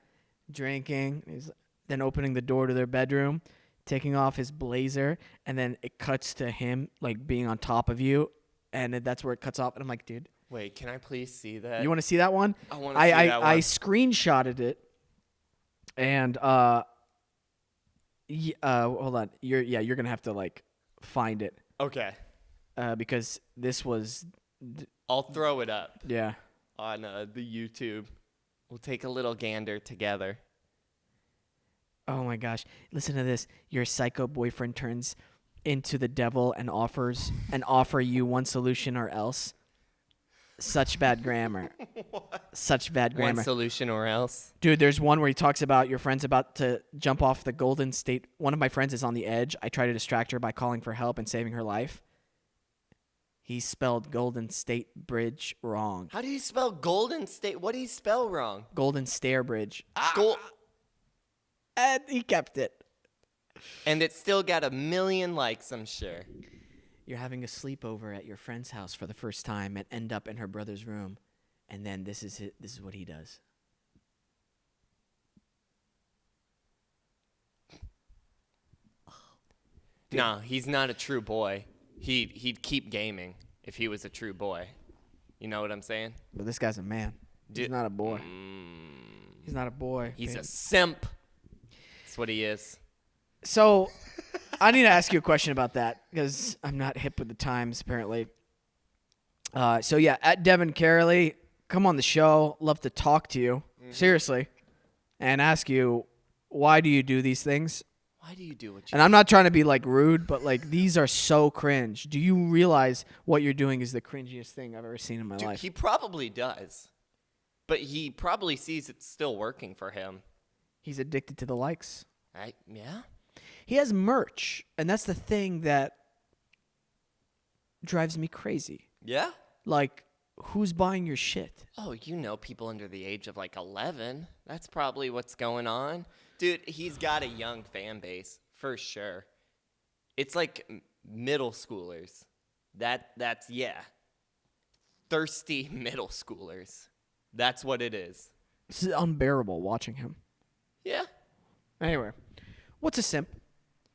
Speaker 1: drinking, then opening the door to their bedroom, taking off his blazer, and then it cuts to him like being on top of you, and that's where it cuts off. And I'm like, dude,
Speaker 2: Wait, can I please see that?
Speaker 1: you want to see that one?
Speaker 2: I want to see that one.
Speaker 1: I screenshotted it, and hold on, you're gonna have to like find it
Speaker 2: Okay.
Speaker 1: because this was
Speaker 2: I'll throw it up
Speaker 1: yeah.
Speaker 2: on the YouTube. We'll take a little gander together.
Speaker 1: Oh my gosh. Listen to this. Your psycho boyfriend turns into the devil and offer you one solution or else. Such bad grammar. Such bad grammar.
Speaker 2: One solution or else.
Speaker 1: Dude, there's one where he talks about your friend's about to jump off the Golden State. One of my friends is on the edge. I try to distract her by calling for help and saving her life. He spelled Golden State Bridge wrong.
Speaker 2: How do you spell Golden State? What do you spell wrong?
Speaker 1: Golden Stair Bridge.
Speaker 2: And
Speaker 1: He kept it.
Speaker 2: it still got 1 million likes, I'm sure.
Speaker 1: You're having a sleepover at your friend's house for the first time and end up in her brother's room. And then this is what he does.
Speaker 2: No, he's not a true boy. He'd keep gaming if he was a true boy. You know what I'm saying?
Speaker 1: But this guy's a man. He's not a boy. He's not a boy.
Speaker 2: He's
Speaker 1: babe.
Speaker 2: a simp. That's what he is.
Speaker 1: So, I need to ask you a question about that because I'm not hip with the times, apparently. So, yeah, at Devin Carey, come on the show. Love to talk to you, seriously, and ask you, why do you do these things?
Speaker 2: Why do you do what you
Speaker 1: And I'm not trying to be, like, rude, but, like, these are so cringe. Do you realize what you're doing is the cringiest thing I've ever seen in my
Speaker 2: do?
Speaker 1: life?
Speaker 2: He probably does. But he probably sees it's still working for him.
Speaker 1: He's addicted to the likes.
Speaker 2: Yeah?
Speaker 1: He has merch, and that's the thing that drives me crazy.
Speaker 2: Yeah?
Speaker 1: Like, who's buying your shit?
Speaker 2: Oh, you know people under the age of like 11. That's probably what's going on. Dude, he's got a young fan base, for sure. It's like middle schoolers. That's yeah. Thirsty middle schoolers. That's what it is.
Speaker 1: This is unbearable watching him.
Speaker 2: Yeah.
Speaker 1: Anyway, what's a simp?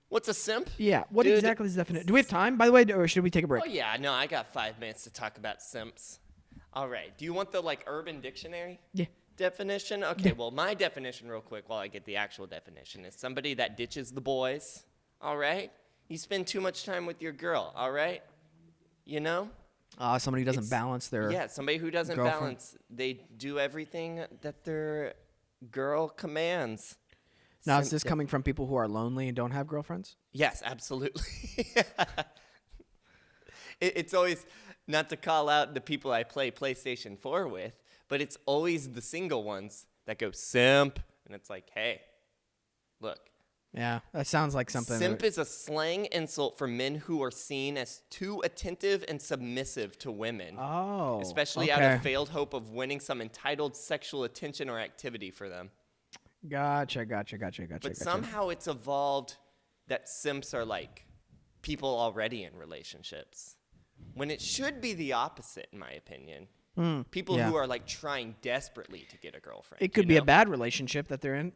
Speaker 2: What's a simp?
Speaker 1: Yeah, what
Speaker 2: Dude,
Speaker 1: exactly is the definition? Do we have time, by the way, or should we take a break?
Speaker 2: Oh, yeah. No, I got 5 minutes to talk about simps. All right. Do you want the, like, Urban Dictionary?
Speaker 1: Yeah.
Speaker 2: definition? Okay, well, my definition, real quick, while I get the actual definition, is somebody that ditches the boys, all right? You spend too much time with your girl, all right? You know?
Speaker 1: Somebody who doesn't balance their
Speaker 2: Yeah, somebody who doesn't
Speaker 1: girlfriend.
Speaker 2: balance. They do everything that their girl commands.
Speaker 1: Now, is this coming from people who are lonely and don't have girlfriends?
Speaker 2: Yes, absolutely. It's always, not to call out the people I play PlayStation 4 with, but it's always the single ones that go simp. And it's like, hey, look.
Speaker 1: Yeah, that sounds like something.
Speaker 2: Simp is a slang insult for men who are seen as too attentive and submissive to women.
Speaker 1: Oh,
Speaker 2: especially out of failed hope of winning some entitled sexual attention or activity for them.
Speaker 1: Gotcha.
Speaker 2: But somehow it's evolved that simps are like people already in relationships, when it should be the opposite, in my opinion. People who are like trying desperately to get a girlfriend.
Speaker 1: It could be a bad relationship that they're in.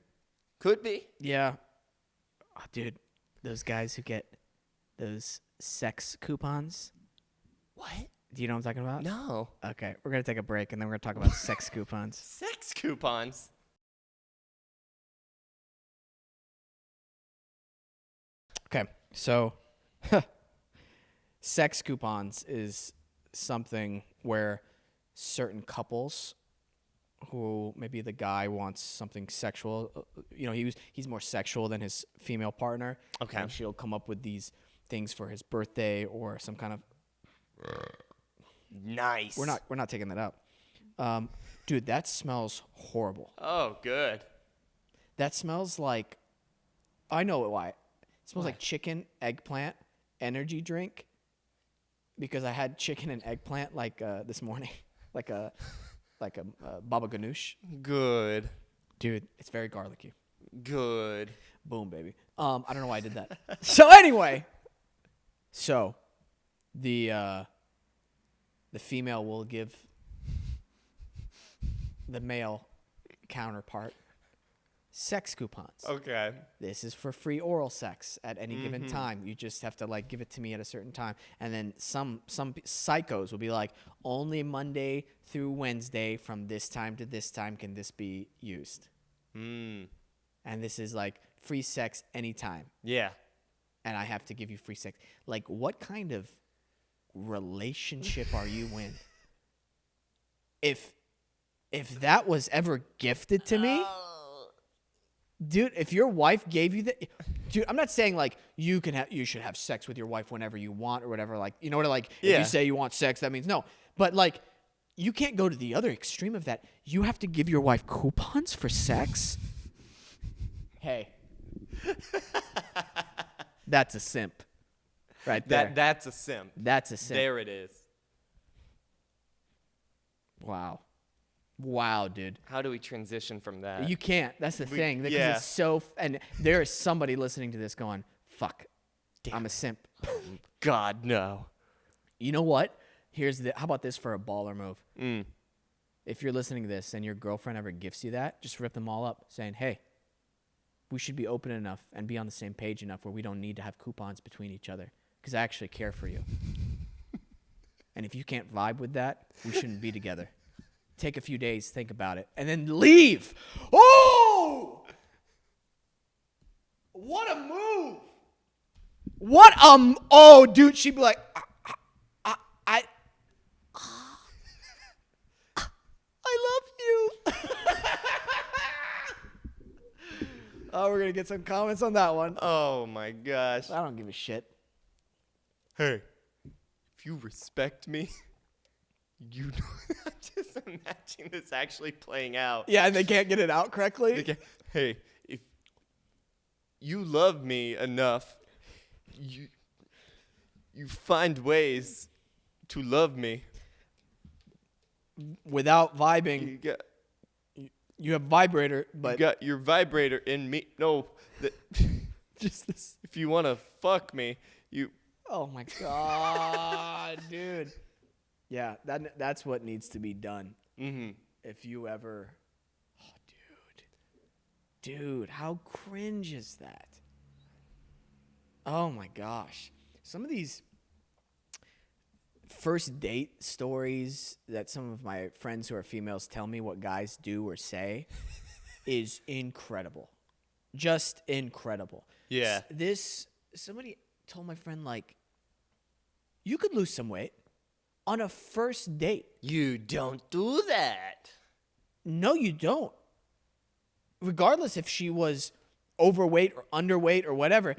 Speaker 2: Could be.
Speaker 1: Yeah. Oh, dude, those guys who get those sex coupons.
Speaker 2: What?
Speaker 1: Do you know what I'm talking about?
Speaker 2: No.
Speaker 1: Okay, we're going to take a break, and then we're going to talk about sex coupons.
Speaker 2: Sex coupons?
Speaker 1: Okay, so sex coupons is something where certain couples who maybe the guy wants something sexual, he's more sexual than his female partner.
Speaker 2: Okay.
Speaker 1: And she'll come up with these things for his birthday or some kind of.
Speaker 2: Nice.
Speaker 1: We're not taking that out. Dude, that smells horrible.
Speaker 2: Oh, good.
Speaker 1: That smells like, I know why. It smells like chicken, eggplant, energy drink. Because I had chicken and eggplant this morning, like a baba ganoush.
Speaker 2: Good.
Speaker 1: Dude, it's very garlicky.
Speaker 2: Good.
Speaker 1: Boom, baby. I don't know why I did that. So anyway, the female will give the male counterpart sex coupons.
Speaker 2: Okay.
Speaker 1: This is for free oral sex at any given time. You just have to give it to me at a certain time. And then some psychos will be like, only Monday through Wednesday from this time to this time can this be used. And this is free sex anytime.
Speaker 2: Yeah.
Speaker 1: And I have to give you free sex. What kind of relationship are you in? If that was ever gifted to me, dude, if your wife gave you that, dude, I'm not saying you should have sex with your wife whenever you want or whatever. If you say you want sex, that means no. But you can't go to the other extreme of that. You have to give your wife coupons for sex. Hey, that's a simp, right there.
Speaker 2: That's a simp.
Speaker 1: That's a simp.
Speaker 2: There it is.
Speaker 1: Wow, dude.
Speaker 2: How do we transition from that?
Speaker 1: You can't. That's the thing. Because
Speaker 2: yeah.
Speaker 1: it's so... And there is somebody listening to this going, fuck, I'm a simp.
Speaker 2: God, no.
Speaker 1: You know what? How about this for a baller move? If you're listening to this and your girlfriend ever gifts you that, just rip them all up saying, hey, we should be open enough and be on the same page enough where we don't need to have coupons between each other because I actually care for you. And if you can't vibe with that, we shouldn't be together. Take a few days, think about it, and then leave. Oh! What a move! Oh, dude, she'd be like, I love you. Oh, we're gonna get some comments on that one.
Speaker 2: Oh my gosh.
Speaker 1: I don't give a shit.
Speaker 2: Hey, if you respect me, you know, I'm just imagining this actually playing out.
Speaker 1: Yeah, and they can't get it out correctly.
Speaker 2: Hey, if you love me enough, you find ways to love me
Speaker 1: without vibing. You have vibrator, but
Speaker 2: you got your vibrator in me. No,
Speaker 1: just this.
Speaker 2: If you want to fuck me, you.
Speaker 1: Oh my god, dude. Yeah, that's what needs to be done. If you ever, dude, how cringe is that? Oh my gosh, some of these first date stories that some of my friends who are females tell me what guys do or say is incredible. Just incredible.
Speaker 2: Yeah.
Speaker 1: Somebody told my friend, like, you could lose some weight on a first date.
Speaker 2: You don't do that.
Speaker 1: No, you don't. Regardless if she was overweight or underweight or whatever,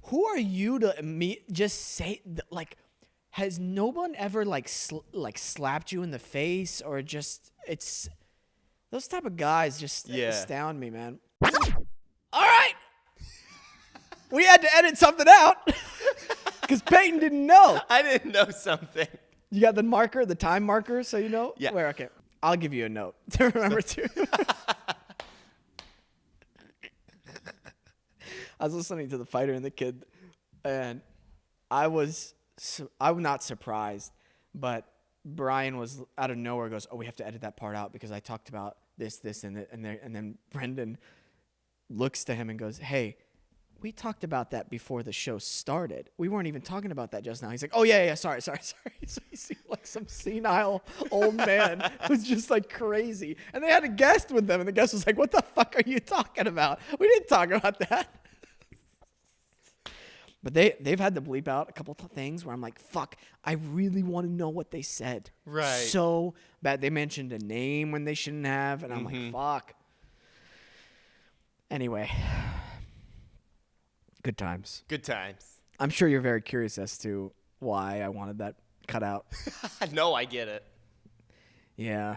Speaker 1: who are you to just say, like, has no one ever, like, slapped you in the face or just, it's, those type of guys just astound me, man. All right. We had to edit something out because Peyton didn't know.
Speaker 2: I didn't know something.
Speaker 1: You got the marker, the time marker, so you know?
Speaker 2: Yeah.
Speaker 1: Where? Okay. I'll give you a note to remember to. I was listening to The Fighter and the Kid, and I'm not surprised, but Brian was out of nowhere goes, "Oh, we have to edit that part out because I talked about this, and then Brendan looks to him and goes, "Hey, we talked about that before the show started. We weren't even talking about that just now." He's like, "Oh, yeah, sorry." So he seemed like some senile old man who's just like crazy. And they had a guest with them, and the guest was like, "What the fuck are you talking about? We didn't talk about that." But they've had to bleep out a couple of things where I'm like, fuck, I really want to know what they said.
Speaker 2: Right.
Speaker 1: So bad. They mentioned a name when they shouldn't have, and I'm like, fuck. Anyway. Good times.
Speaker 2: Good times.
Speaker 1: I'm sure you're very curious as to why I wanted that cut out.
Speaker 2: No, I get it.
Speaker 1: Yeah.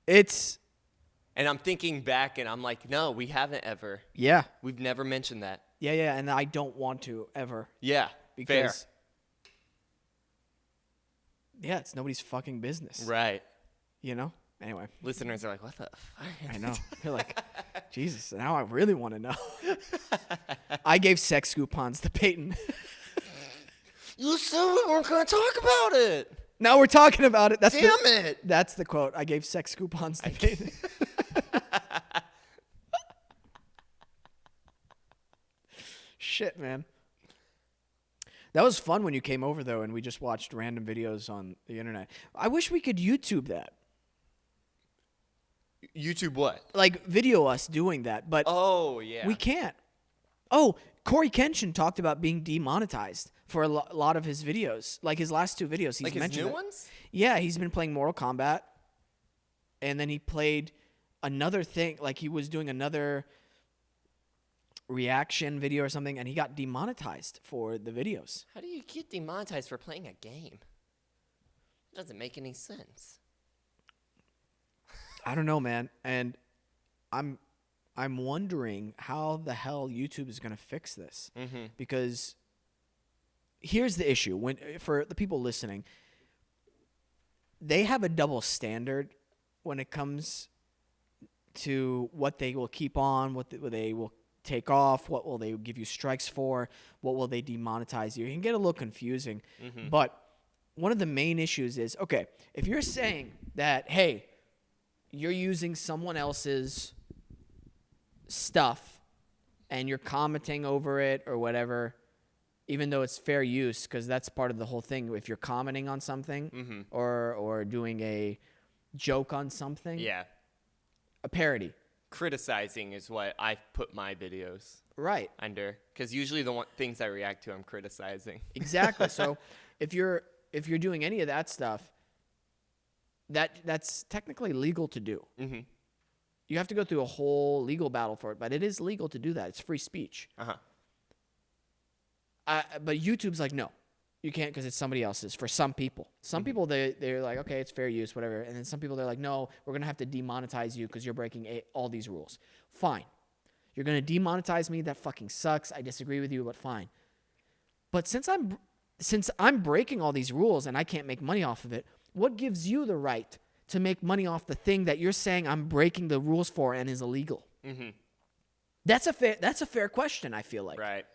Speaker 2: And I'm thinking back, and I'm like, no, we haven't ever.
Speaker 1: Yeah.
Speaker 2: We've never mentioned that.
Speaker 1: Yeah, and I don't want to ever.
Speaker 2: Yeah, fair.
Speaker 1: Yeah, it's nobody's fucking business.
Speaker 2: Right.
Speaker 1: You know? Anyway.
Speaker 2: Listeners are like, what the fuck?
Speaker 1: I know. They're like, Jesus, now I really want to know. I gave sex coupons to Peyton.
Speaker 2: You said we weren't going to talk about it.
Speaker 1: Now we're talking about it.
Speaker 2: Damn it.
Speaker 1: That's the quote. I gave sex coupons to Peyton. Shit, man. That was fun when you came over, though, and we just watched random videos on the internet. I wish we could YouTube that.
Speaker 2: YouTube what?
Speaker 1: Like, video us doing that, but
Speaker 2: Oh, yeah.
Speaker 1: we can't. Oh, Corey Kenshin talked about being demonetized for a lot of his videos. Like, his last two videos, he's
Speaker 2: like his
Speaker 1: mentioned
Speaker 2: new
Speaker 1: it.
Speaker 2: ones?
Speaker 1: Yeah, he's been playing Mortal Kombat, and then he played another thing. Like, he was doing another reaction video or something, and he got demonetized for the videos.
Speaker 2: How do you get demonetized for playing a game? It doesn't make any sense.
Speaker 1: I don't know, man. And I'm wondering how the hell YouTube is going to fix this. Because here's the issue. For the people listening, they have a double standard when it comes to what they will keep on, what they will take off, what will they give you strikes for, what will they demonetize you. It can get a little confusing. But one of the main issues is, okay, if you're saying that, hey, you're using someone else's stuff and you're commenting over it or whatever, even though it's fair use, because that's part of the whole thing. If you're commenting on something or doing a joke on something, a parody.
Speaker 2: Criticizing is what I put my videos
Speaker 1: Right.
Speaker 2: under, because usually the things I react to, I'm criticizing.
Speaker 1: Exactly. So if you're doing any of that stuff, that's technically legal to do. You have to go through a whole legal battle for it, but it is legal to do that. It's free speech. But YouTube's like, no, you can't because it's somebody else's. For some people, people they're like, okay, it's fair use, whatever. And then some people they're like, no, we're gonna have to demonetize you because you're breaking all these rules. Fine, you're gonna demonetize me. That fucking sucks. I disagree with you, but fine. But since I'm breaking all these rules and I can't make money off of it, what gives you the right to make money off the thing that you're saying I'm breaking the rules for and is illegal? That's a fair question, I feel like.
Speaker 2: Right.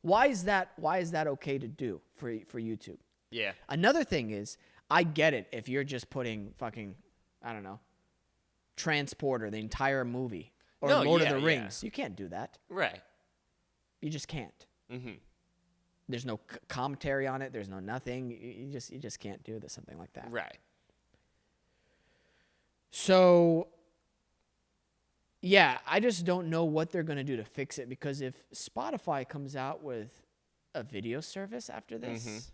Speaker 1: Why is that okay to do for YouTube?
Speaker 2: Yeah.
Speaker 1: Another thing is, I get it if you're just putting fucking, I don't know, Transporter, the entire movie, or Lord of the Rings. You can't do that.
Speaker 2: Right.
Speaker 1: You just can't. There's no commentary on it. There's no nothing. You just can't do something like that.
Speaker 2: Right.
Speaker 1: So, yeah, I just don't know what they're going to do to fix it, because if Spotify comes out with a video service after this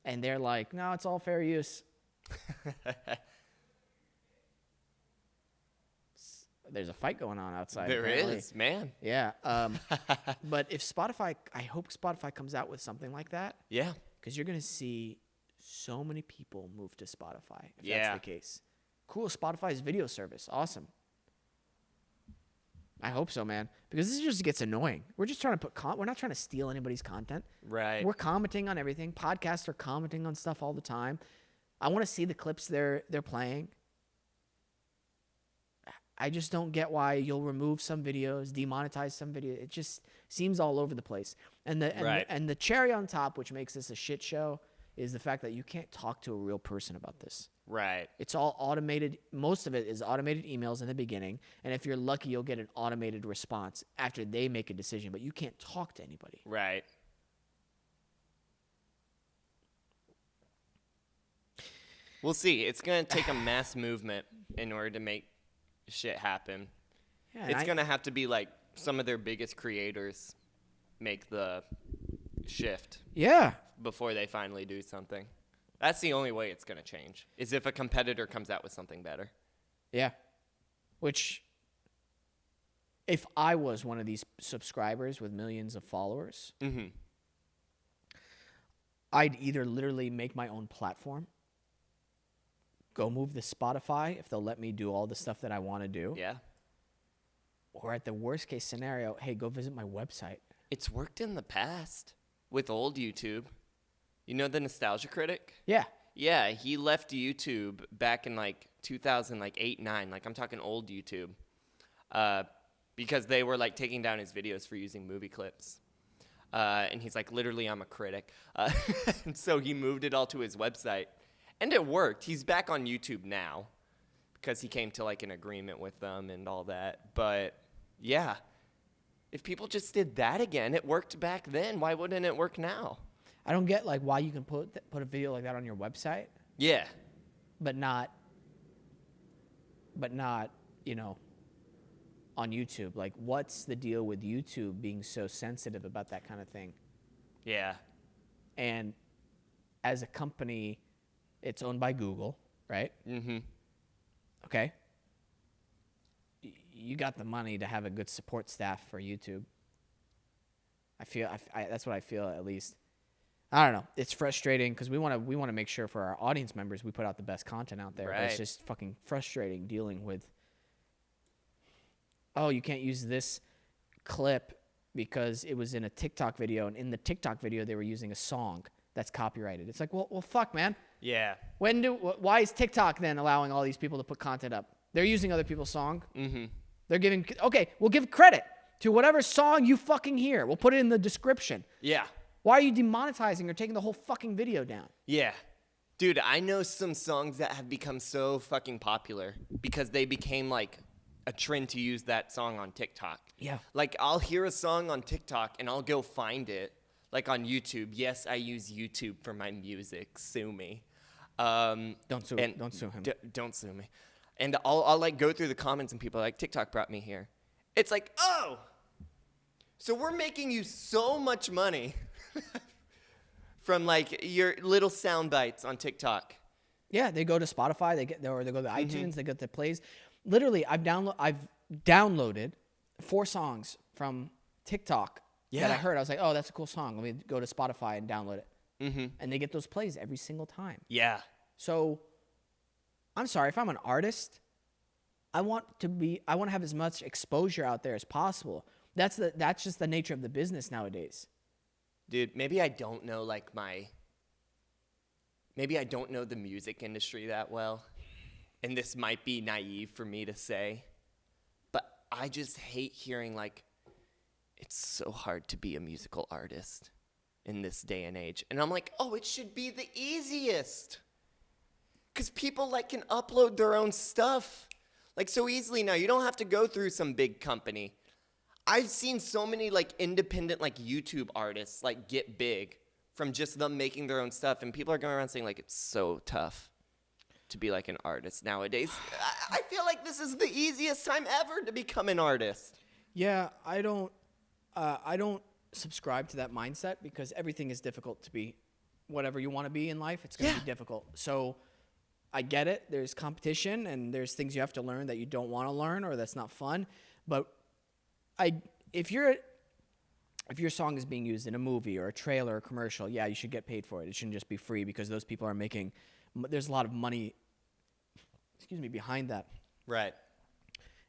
Speaker 1: and they're like, no, it's all fair use. There's a fight going on outside.
Speaker 2: There
Speaker 1: apparently.
Speaker 2: is, man.
Speaker 1: Yeah. But if Spotify, I hope Spotify comes out with something like that.
Speaker 2: Yeah.
Speaker 1: Because you're going to see so many people move to Spotify if
Speaker 2: Yeah.
Speaker 1: that's the case. Cool, Spotify's video service. Awesome. I hope so, man. Because this just gets annoying. We're just trying to we're not trying to steal anybody's content.
Speaker 2: Right.
Speaker 1: We're commenting on everything. Podcasts are commenting on stuff all the time. I want to see the clips they're playing. I just don't get why you'll remove some videos, demonetize some videos. It just seems all over the place. And the cherry on top, which makes this a shit show, is the fact that you can't talk to a real person about this.
Speaker 2: Right.
Speaker 1: It's all automated. Most of it is automated emails in the beginning. And if you're lucky, you'll get an automated response after they make a decision. But you can't talk to anybody.
Speaker 2: Right. We'll see. It's going to take a mass movement in order to make shit happen.
Speaker 1: Yeah,
Speaker 2: It's going to have to be like some of their biggest creators make the shift
Speaker 1: Yeah.
Speaker 2: before they finally do something. That's the only way it's going to change, is if a competitor comes out with something better.
Speaker 1: Yeah. Which, if I was one of these subscribers with millions of followers, I'd either literally make my own platform, go move to Spotify if they'll let me do all the stuff that I want to do.
Speaker 2: Yeah.
Speaker 1: Or at the worst case scenario, hey, go visit my website.
Speaker 2: It's worked in the past with old YouTube. You know the Nostalgia Critic?
Speaker 1: Yeah.
Speaker 2: Yeah, he left YouTube back in like 2008, 9. Like I'm talking old YouTube, because they were like taking down his videos for using movie clips. And he's like, literally, I'm a critic. And so he moved it all to his website, and it worked. He's back on YouTube now because he came to like an agreement with them and all that. But yeah, if people just did that again, it worked back then. Why wouldn't it work now?
Speaker 1: I don't get like why you can put a video like that on your website,
Speaker 2: Yeah.
Speaker 1: but not, you know, on YouTube. Like, what's the deal with YouTube being so sensitive about that kind of thing?
Speaker 2: Yeah.
Speaker 1: And as a company, it's owned by Google, right?
Speaker 2: Mm-hmm.
Speaker 1: Okay. You got the money to have a good support staff for YouTube. I feel that's what I feel, at least. I don't know. It's frustrating because we want to make sure for our audience members we put out the best content out there. But it's
Speaker 2: Right.
Speaker 1: just fucking frustrating dealing with, oh, you can't use this clip because it was in a TikTok video, and in the TikTok video they were using a song that's copyrighted. It's like, well, fuck, man.
Speaker 2: Yeah.
Speaker 1: Why is TikTok then allowing all these people to put content up? They're using other people's song.
Speaker 2: Mm-hmm.
Speaker 1: We'll give credit to whatever song you fucking hear. We'll put it in the description.
Speaker 2: Yeah.
Speaker 1: Why are you demonetizing or taking the whole fucking video down?
Speaker 2: Yeah. Dude, I know some songs that have become so fucking popular because they became like a trend to use that song on TikTok.
Speaker 1: Yeah.
Speaker 2: Like I'll hear a song on TikTok and I'll go find it, like on YouTube. Yes, I use YouTube for my music. Sue me.
Speaker 1: Don't sue him.
Speaker 2: Don't sue me. And I'll like go through the comments and people are like, TikTok brought me here. It's like, oh, so we're making you so much money from like your little sound bites on TikTok.
Speaker 1: Yeah, they go to Spotify, they go to iTunes, they get the plays. Literally, I've downloaded 4 songs from TikTok that I heard. I was like, oh, that's a cool song. Let me go to Spotify and download it. Mm-hmm. And they get those plays every single time.
Speaker 2: Yeah.
Speaker 1: So, I'm sorry, if I'm an artist, I want to have as much exposure out there as possible. That's just the nature of the business nowadays.
Speaker 2: Dude, maybe I don't know maybe I don't know the music industry that well, and this might be naive for me to say, but I just hate hearing like, it's so hard to be a musical artist in this day and age. And I'm like, oh, it should be the easiest. Because people like can upload their own stuff like so easily now. You don't have to go through some big company. I've seen so many like independent like YouTube artists like get big from just them making their own stuff, and people are going around saying like it's so tough to be like an artist nowadays. I feel like this is the easiest time ever to become an artist.
Speaker 1: Yeah, I don't subscribe to that mindset because everything is difficult to be whatever you want to be in life. It's going to be difficult. So I get it. There's competition and there's things you have to learn that you don't want to learn or that's not fun. But if your song is being used in a movie or a trailer or a commercial, yeah, you should get paid for it. It shouldn't just be free because those people are making. There's a lot of money. Behind that.
Speaker 2: Right.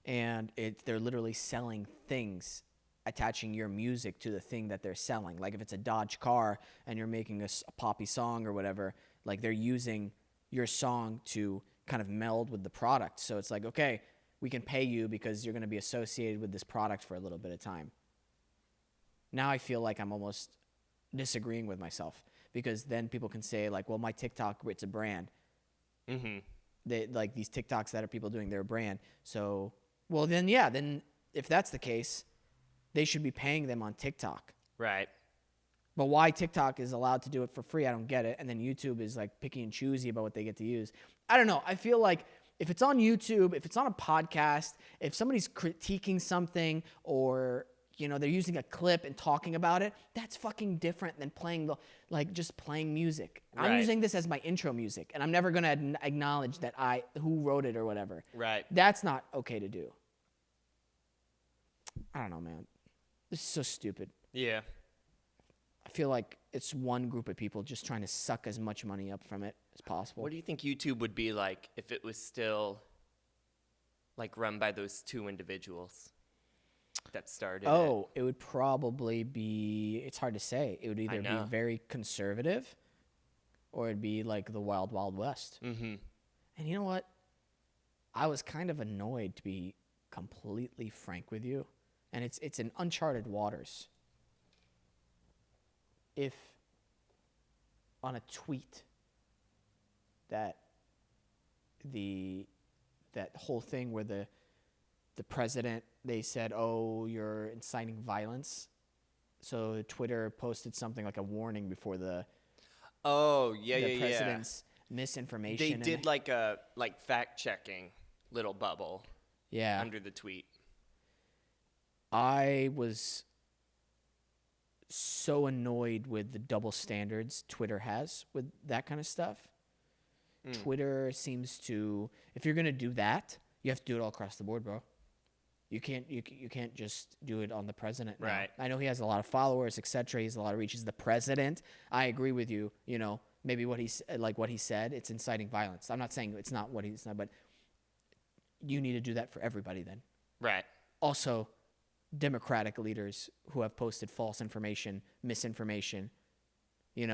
Speaker 1: And they're literally selling things, attaching your music to the thing that they're selling. Like if it's a Dodge car and you're making a poppy song or whatever, like they're using your song to kind of meld with the product. So it's like, okay, we can pay you because you're going to be associated with this product for a little bit of time. Now I feel like I'm almost disagreeing with myself because then people can say like, well, my TikTok, it's a brand.
Speaker 2: Mm-hmm.
Speaker 1: They, like these TikToks that are people doing their brand. So, well, then if that's the case, they should be paying them on TikTok.
Speaker 2: Right.
Speaker 1: But why TikTok is allowed to do it for free, I don't get it. And then YouTube is like picky and choosy about what they get to use. I don't know. I feel like if it's on YouTube, if it's on a podcast, if somebody's critiquing something or, they're using a clip and talking about it, that's fucking different than just playing music.
Speaker 2: Right.
Speaker 1: I'm using this as my intro music, and I'm never going to acknowledge that who wrote it or whatever.
Speaker 2: Right.
Speaker 1: That's not okay to do. I don't know, man. This is so stupid.
Speaker 2: Yeah.
Speaker 1: I feel like it's one group of people just trying to suck as much money up from it as possible.
Speaker 2: What do you think YouTube would be like if it was still like run by those two individuals that started
Speaker 1: it would probably be, it's hard to say. It would either be very conservative or it'd be like the Wild Wild West.
Speaker 2: Mm-hmm.
Speaker 1: And you know what? I was kind of annoyed, to be completely frank with you. And it's in uncharted waters. If on a tweet that whole thing where the president, they said, oh, you're inciting violence. So Twitter posted something like a warning before the president's misinformation.
Speaker 2: They did like a fact checking little bubble under the tweet.
Speaker 1: I was so annoyed with the double standards Twitter has with that kind of stuff. Twitter seems to, if you're going to do that, you have to do it all across the board, bro. You can't just do it on the president now.
Speaker 2: Right.
Speaker 1: I know he has a lot of followers, etc. He has a lot of reach. He's the president. I agree with you. Maybe what he said, it's inciting violence. I'm not saying it's not what he's not, but you need to do that for everybody then.
Speaker 2: Right.
Speaker 1: Also, Democratic leaders who have posted false information, misinformation, you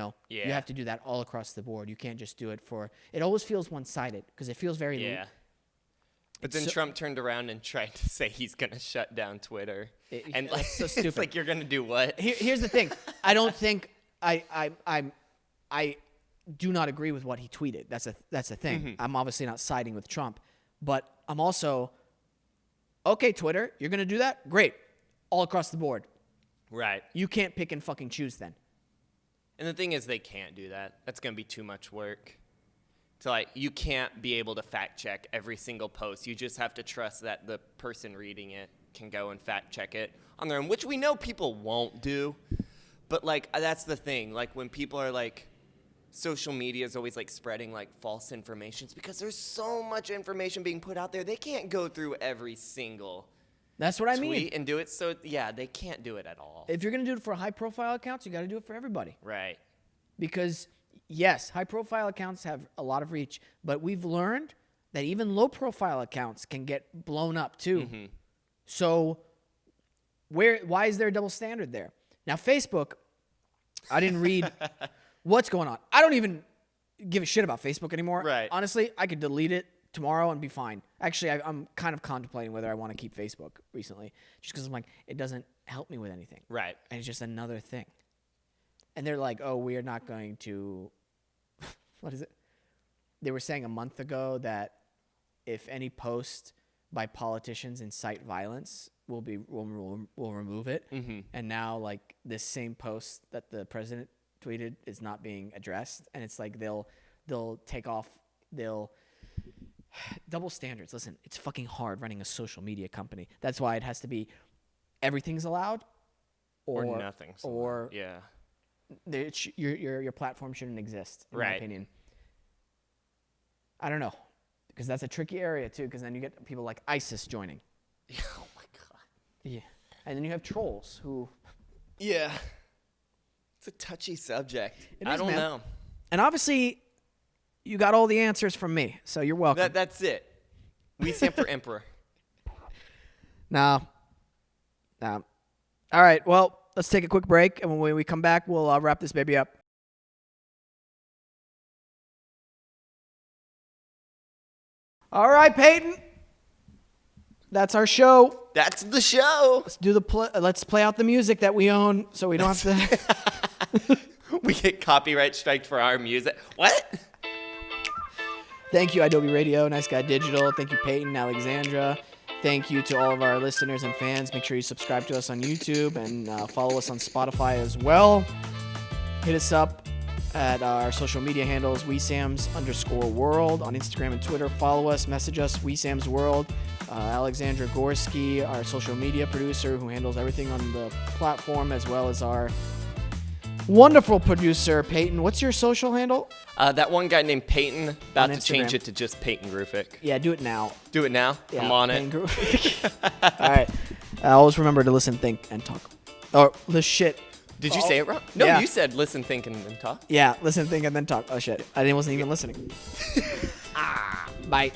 Speaker 1: have to do that all across the board. You can't just do it it always feels one-sided because it feels very...
Speaker 2: Yeah. But then Trump turned around and tried to say he's going to shut down Twitter. And
Speaker 1: so stupid.
Speaker 2: It's like, you're going to do what?
Speaker 1: Here's the thing. I don't think I do not agree with what he tweeted. That's a thing.
Speaker 2: Mm-hmm.
Speaker 1: I'm obviously not siding with Trump, but I'm also, okay, Twitter, you're going to do that? Great. All across the board.
Speaker 2: Right.
Speaker 1: You can't pick and fucking choose then.
Speaker 2: And the thing is, they can't do that. That's going to be too much work. So, you can't be able to fact check every single post. You just have to trust that the person reading it can go and fact check it on their own, which we know people won't do. But, that's the thing. When people are, social media is always, spreading, false information. It's because there's so much information being put out there. They can't go through every single
Speaker 1: That's what I
Speaker 2: tweet
Speaker 1: mean.
Speaker 2: and do it. So, yeah, they can't do it at all.
Speaker 1: If you're going to do it for high-profile accounts, you got to do it for everybody.
Speaker 2: Right.
Speaker 1: Because, yes, high-profile accounts have a lot of reach, but we've learned that even low-profile accounts can get blown up too.
Speaker 2: Mm-hmm.
Speaker 1: So why is there a double standard there? Now, Facebook, I didn't read what's going on. I don't even give a shit about Facebook anymore.
Speaker 2: Right.
Speaker 1: Honestly, I could delete it tomorrow and be fine. Actually, I'm kind of contemplating whether I want to keep Facebook recently, just because I'm like, it doesn't help me with anything.
Speaker 2: Right.
Speaker 1: And it's just another thing. And they're like, oh, we are not going to, what is it? They were saying a month ago that if any post by politicians incite violence, will remove it.
Speaker 2: Mm-hmm.
Speaker 1: And now like this same post that the president tweeted is not being addressed, and it's like they'll take off, they'll double standards. Listen, it's fucking hard running a social media company. That's why it has to be everything's allowed
Speaker 2: Or nothing.
Speaker 1: or
Speaker 2: yeah.
Speaker 1: your platform shouldn't exist, in my
Speaker 2: Right.
Speaker 1: opinion. I don't know, because that's a tricky area too, because then you get people like ISIS joining.
Speaker 2: Oh my god.
Speaker 1: Yeah. And then you have trolls who...
Speaker 2: Yeah. It's a touchy subject.
Speaker 1: It
Speaker 2: I
Speaker 1: is,
Speaker 2: don't
Speaker 1: man.
Speaker 2: know.
Speaker 1: And obviously, you got all the answers from me, so you're welcome.
Speaker 2: That's it. We stand for emperor.
Speaker 1: No. All right, well, let's take a quick break, and when we come back, we'll wrap this baby up. All right, Peyton. That's our show.
Speaker 2: That's the show.
Speaker 1: Let's do let's play out the music that we own, so we don't have to.
Speaker 2: We get copyright striked for our music. What?
Speaker 1: Thank you, Adobe Radio, Nice Guy Digital. Thank you, Peyton, Alexandra. Thank you to all of our listeners and fans. Make sure you subscribe to us on YouTube and follow us on Spotify as well. Hit us up at our social media handles, WeSams_world on Instagram and Twitter. Follow us, message us, WeSamsWorld. Alexandra Gorski, our social media producer who handles everything on the platform, as well as our wonderful producer, Peyton. What's your social handle?
Speaker 2: That one guy named Peyton, about to change
Speaker 1: Instagram.
Speaker 2: it to just Peyton Grufik.
Speaker 1: Yeah, do it now.
Speaker 2: Do it now?
Speaker 1: Yeah,
Speaker 2: I'm on
Speaker 1: Peyton
Speaker 2: it.
Speaker 1: Grufik. All right. Always remember to listen, think, and talk. Oh, the shit.
Speaker 2: Did you say it wrong? No,
Speaker 1: Yeah.
Speaker 2: you said listen, think, and then talk.
Speaker 1: Yeah, listen, think, and then talk. Oh, shit. I wasn't even listening. Bye.